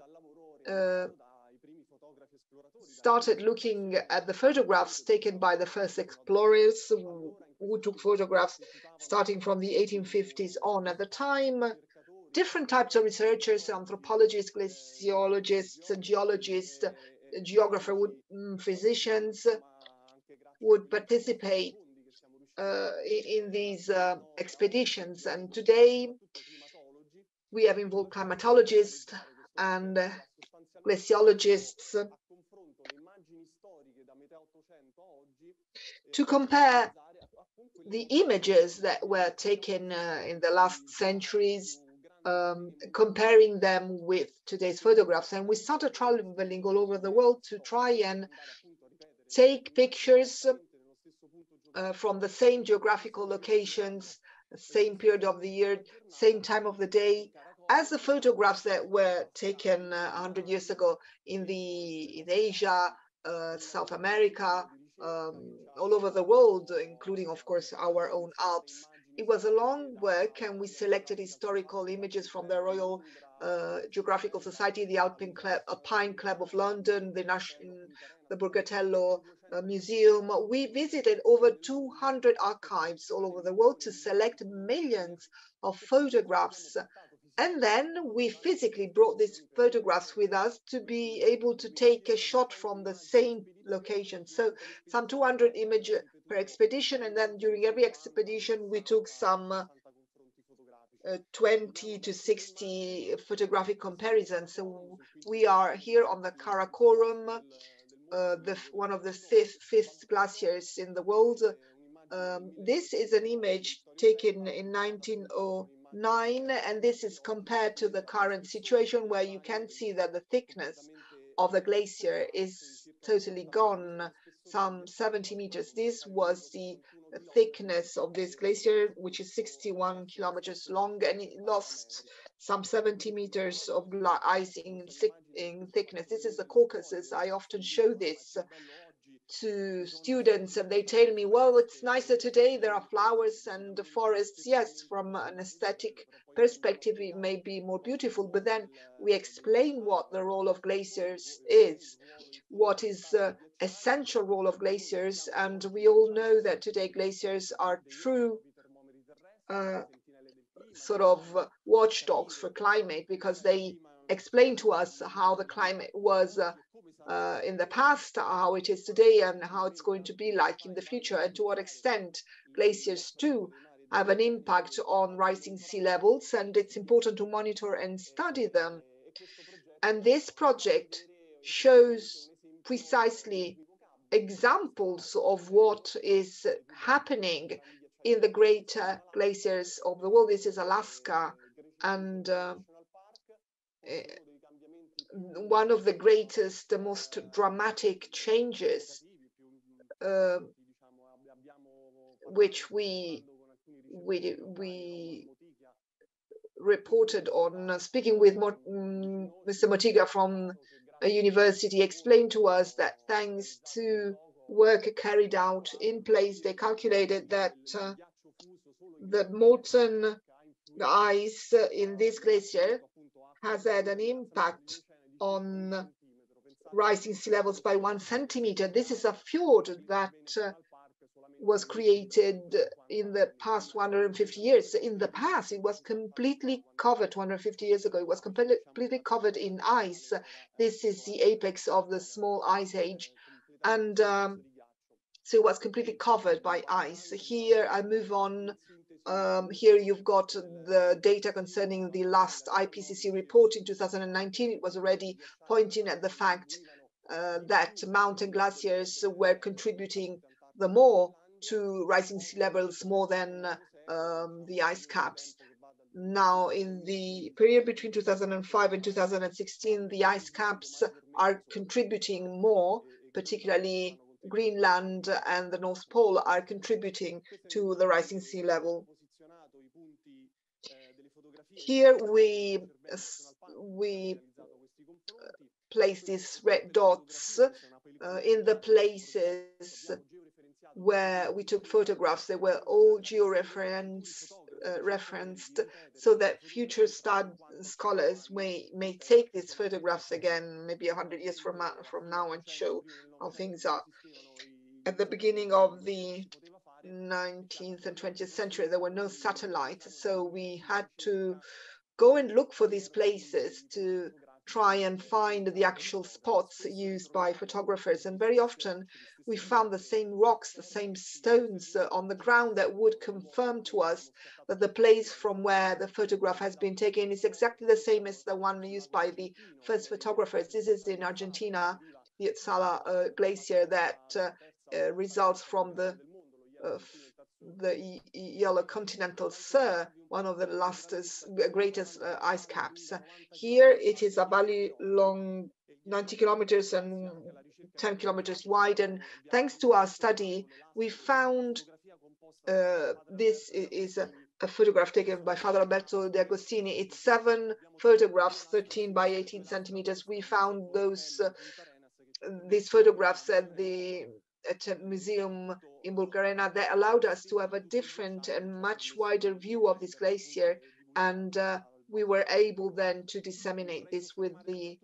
started looking at the photographs taken by the first explorers who took photographs starting from the 1850s on. At the time, different types of researchers, anthropologists, glaciologists, geologists, geographers, physicians would participate in these expeditions. And today we have involved climatologists and glaciologists to compare the images that were taken in the last centuries, comparing them with today's photographs. And we started traveling all over the world to try and take pictures from the same geographical locations, the same period of the year, same time of the day, as the photographs that were taken 100 years ago in Asia, South America, all over the world, including, of course, our own Alps. It was a long work, and we selected historical images from the Royal Geographical Society, the Alpine Club of London, the Borgatello Museum. We visited over 200 archives all over the world to select millions of photographs. And then we physically brought these photographs with us to be able to take a shot from the same location. So some 200 images per expedition. And then during every expedition, we took some 20 to 60 photographic comparisons. So we are here on the Karakorum, one of the fifth glaciers in the world. This is an image taken in 1909, and this is compared to the current situation, where you can see that the thickness of the glacier is totally gone, some 70 meters. This was the thickness of this glacier, which is 61 kilometers long, and it lost some 70 meters of ice in thickness. This is the Caucasus. I often show this to students, and they tell me, well, it's nicer today, there are flowers and forests. Yes, from an aesthetic perspective, it may be more beautiful, but then we explain what the role of glaciers is, what is the essential role of glaciers. And we all know that today glaciers are true sort of watchdogs for climate, because they explain to us how the climate was in the past, how it is today, and how it's going to be like in the future, and to what extent glaciers too have an impact on rising sea levels, and it's important to monitor and study them. And this project shows precisely examples of what is happening in the great glaciers of the world. This is Alaska, and one of the greatest, the most dramatic changes which we reported on. Speaking with Mr. Motiga from a university, explained to us that thanks to work carried out in place, they calculated that the molten ice in this glacier has had an impact on rising sea levels by 1 centimeter. This is a fjord that was created in the past 150 years. In the past, it was completely covered 250 years ago. It was completely covered in ice. This is the apex of the small ice age. And so it was completely covered by ice. Here, I move on. Here you've got the data concerning the last IPCC report in 2019. It was already pointing at the fact that mountain glaciers were contributing the more to rising sea levels, more than the ice caps. Now, in the period between 2005 and 2016, the ice caps are contributing more, particularly Greenland and the North Pole are contributing to the rising sea level. Here we place these red dots in the places where we took photographs. They were all georeferenced, referenced, so that future scholars may take these photographs again, maybe 100 years from now, and show how things are. At the beginning of the 19th and 20th century, there were no satellites, so we had to go and look for these places to try and find the actual spots used by photographers. And very often we found the same rocks, the same stones on the ground that would confirm to us that the place from where the photograph has been taken is exactly the same as the one used by the first photographers. This is in Argentina, the Sala glacier that results from the yellow continental sur, one of the greatest ice caps. Here it is a valley long 90 kilometers and 10 kilometers wide, and thanks to our study we found this is a photograph taken by Father Alberto De Agostini. It's 7 photographs, 13 by 18 centimeters. We found these photographs at a museum in Bulgarina that allowed us to have a different and much wider view of this glacier, and we were able then to disseminate this with the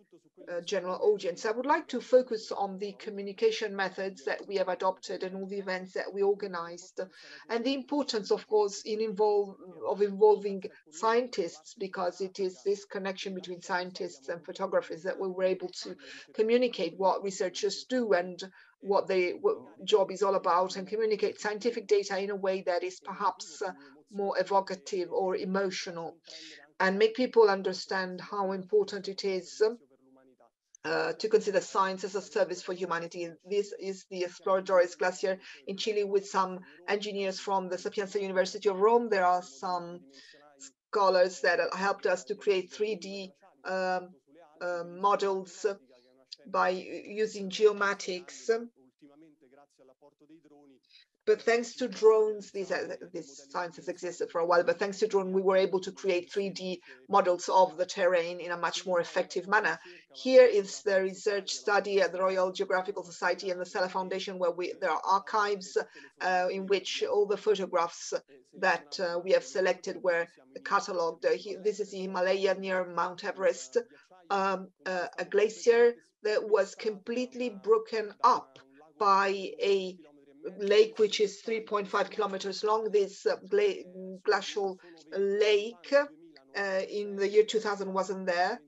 general audience. I would like to focus on the communication methods that we have adopted and all the events that we organized, and the importance, of course, of involving scientists, because it is this connection between scientists and photographers that we were able to communicate what researchers do and what job is all about, and communicate scientific data in a way that is perhaps more evocative or emotional, and make people understand how important it is to consider science as a service for humanity. This is the Exploradores Glacier in Chile with some engineers from the Sapienza University of Rome. There are some scholars that helped us to create 3D models by using geomatics. But thanks to drones, this science has existed for a while, but thanks to drones, we were able to create 3D models of the terrain in a much more effective manner. Here is the research study at the Royal Geographical Society and the Sella Foundation, where there are archives in which all the photographs that we have selected were catalogued. This is the Himalaya near Mount Everest, a glacier that was completely broken up by a lake which is 3.5 kilometers long. This glacial lake in the year 2000 wasn't there,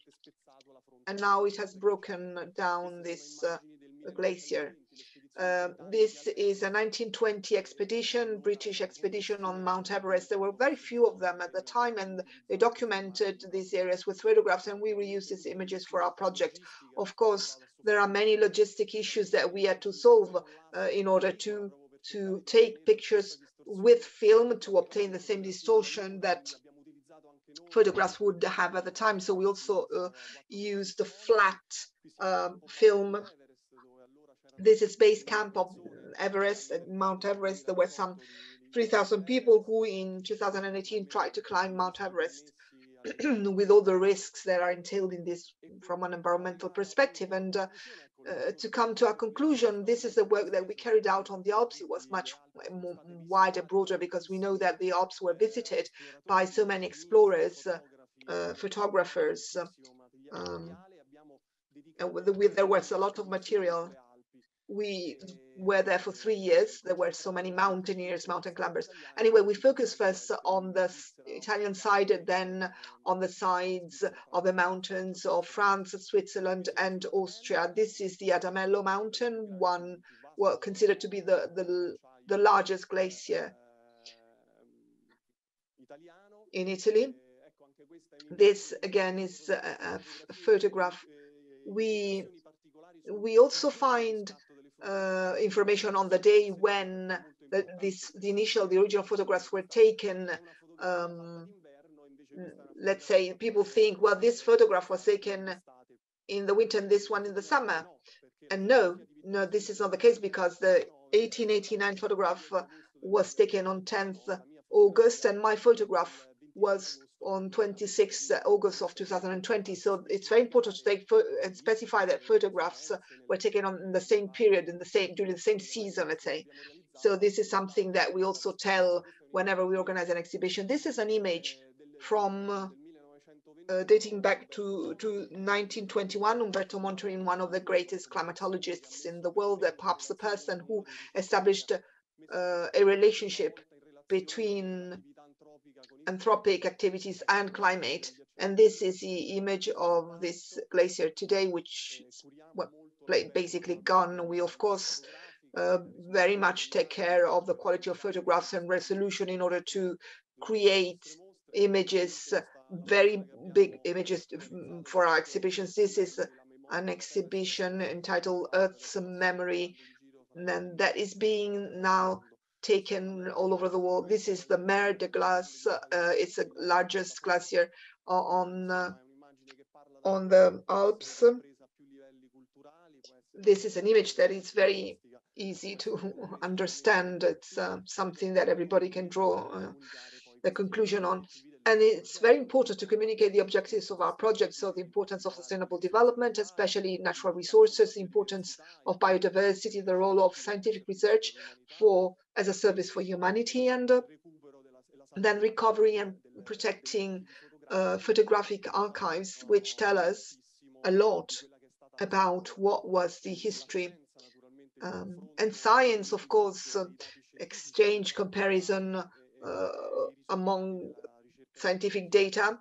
and now it has broken down this glacier. This is a 1920 expedition, British expedition on Mount Everest. There were very few of them at the time, and they documented these areas with photographs, and we reused these images for our project. Of course, there are many logistic issues that we had to solve in order to take pictures with film to obtain the same distortion that photographs would have at the time. So we also used the flat film. This is base camp of Everest, at Mount Everest. There were some 3,000 people who in 2018 tried to climb Mount Everest with all the risks that are entailed in this from an environmental perspective. And to come to a conclusion, this is the work that we carried out on the Alps. It was much more wider, broader, because we know that the Alps were visited by so many explorers, photographers, and there was a lot of material. We were there for 3 years. There were so many mountaineers, mountain climbers. Anyway, we focused first on the Italian side, then on the sides of the mountains of France, Switzerland, and Austria. This is the Adamello mountain, one considered to be the largest glacier in Italy. This again is a photograph. We also find information on the day when the original photographs were taken. Let's say people think, well, this photograph was taken in the winter and this one in the summer. And no, this is not the case, because the 1889 photograph was taken on 10th August, and my photograph was on 26 August of 2020. So it's very important to take and specify that photographs were taken on the same period, during the same season, let's say. So this is something that we also tell whenever we organize an exhibition. This is an image from dating back to 1921, Umberto Montorin, one of the greatest climatologists in the world, perhaps the person who established a relationship between anthropic activities and climate. And this is the image of this glacier today, which is basically gone. We, of course, very much take care of the quality of photographs and resolution in order to create images, very big images for our exhibitions. This is an exhibition entitled Earth's Memory, and that is being now taken all over the world. This is the Mer de Glace. It's the largest glacier on the Alps. This is an image that is very easy to understand. It's something that everybody can draw the conclusion on. And it's very important to communicate the objectives of our project. So the importance of sustainable development, especially natural resources, the importance of biodiversity, the role of scientific research as a service for humanity, and then recovery and protecting photographic archives, which tell us a lot about what was the history. And science, of course, exchange, comparison among scientific data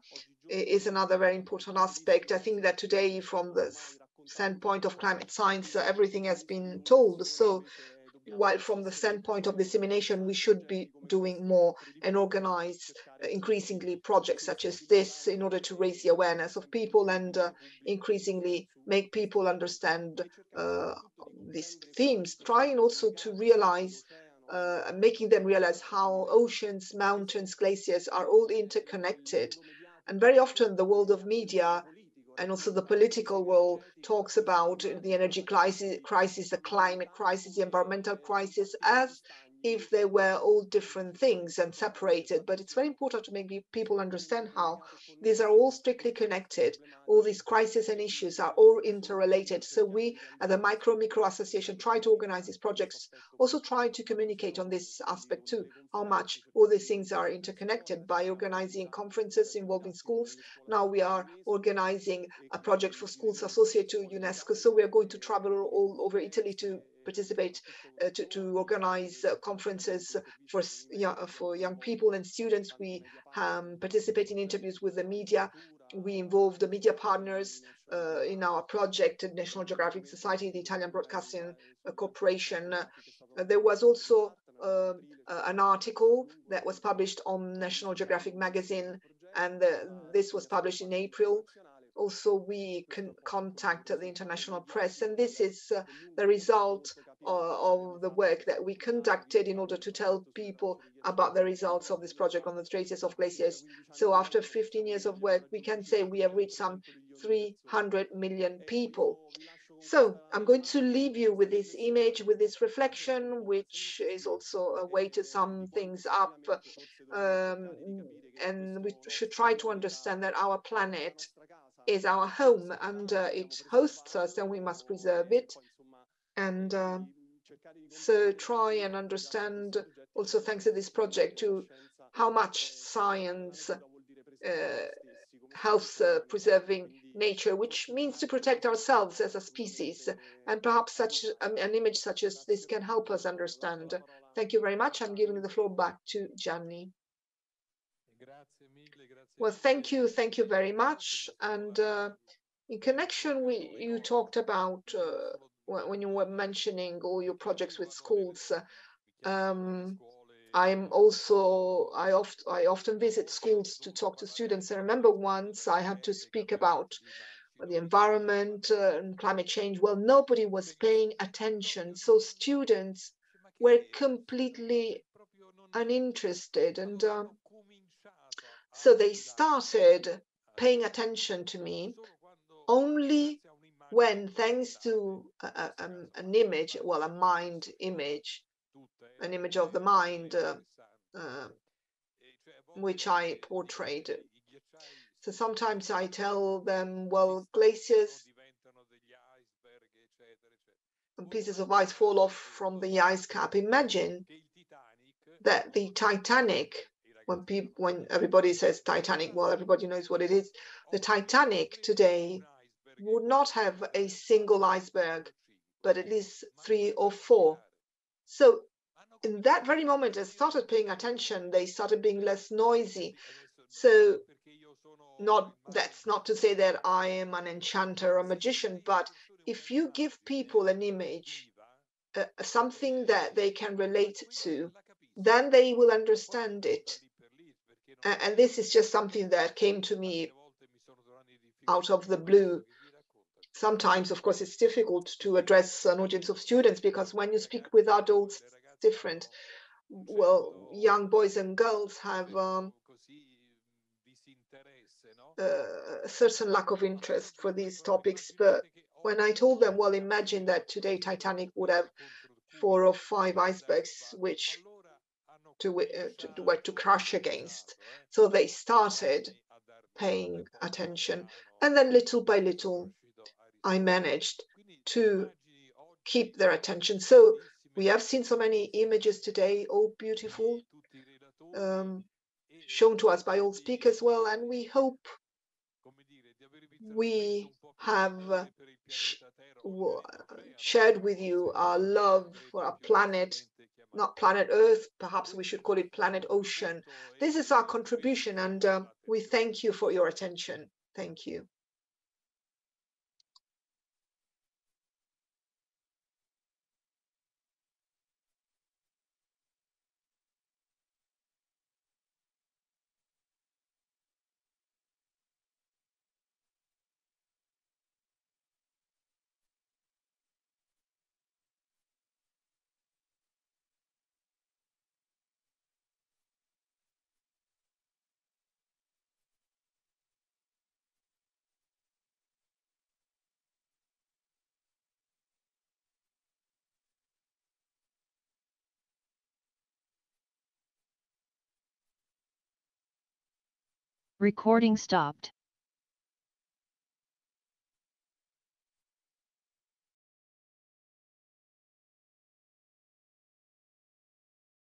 is another very important aspect. I think that today, from the standpoint of climate science, everything has been told. So while from the standpoint of dissemination, we should be doing more and organize increasingly projects such as this in order to raise the awareness of people and increasingly make people understand these themes, trying also to realize making them realize how oceans, mountains, glaciers are all interconnected. And very often the world of media and also the political world talks about the energy crisis, the climate crisis, the environmental crisis, as if they were all different things and separated. But it's very important to make people understand how these are all strictly connected. All these crises and issues are all interrelated. So we at the Macromicro Association try to organize these projects, also try to communicate on this aspect too, how much all these things are interconnected by organizing conferences involving schools. Now we are organizing a project for schools associated to UNESCO. So we are going to travel all over Italy to participate, to organize conferences for young people and students. We participate in interviews with the media. We involve the media partners in our project, National Geographic Society, the Italian Broadcasting Corporation. There was also an article that was published on National Geographic magazine, and this was published in April. Also, we can contact the international press, and this is the result of the work that we conducted in order to tell people about the results of this project on the traces of glaciers. So after 15 years of work, we can say we have reached some 300 million people. So I'm going to leave you with this image, with this reflection, which is also a way to sum things up. And we should try to understand that our planet is our home, and it hosts us, and we must preserve it. And so try and understand also, thanks to this project, to how much science helps preserving nature, which means to protect ourselves as a species. And perhaps such an image such as this can help us understand. Thank you very much. I'm giving the floor back to Gianni. Well, thank you very much. And in connection with, you talked about when you were mentioning all your projects with schools. I often visit schools to talk to students. I remember once I had to speak about the environment and climate change. Well, nobody was paying attention. So students were completely uninterested. And so they started paying attention to me only when, thanks to an image, well, a mind image, an image of the mind, which I portrayed. So sometimes I tell them, well, glaciers and pieces of ice fall off from the ice cap. Imagine that the Titanic, when everybody says Titanic, well, everybody knows what it is. The Titanic today would not have a single iceberg, but at least 3 or 4. So in that very moment, they started paying attention. They started being less noisy. So that's not to say that I am an enchanter or a magician, but if you give people an image, something that they can relate to, then they will understand it. And this is just something that came to me out of the blue. Sometimes, of course, it's difficult to address an audience of students because when you speak with adults, it's different. Well, young boys and girls have a certain lack of interest for these topics. But when I told them, well, imagine that today Titanic would have 4 or 5 icebergs which to crash against. So they started paying attention. And then little by little, I managed to keep their attention. So we have seen so many images today, all beautiful, shown to us by all speakers well, and we hope we have shared with you our love for our planet, not planet Earth, perhaps we should call it planet Ocean. This is our contribution, and we thank you for your attention. Thank you. Recording stopped.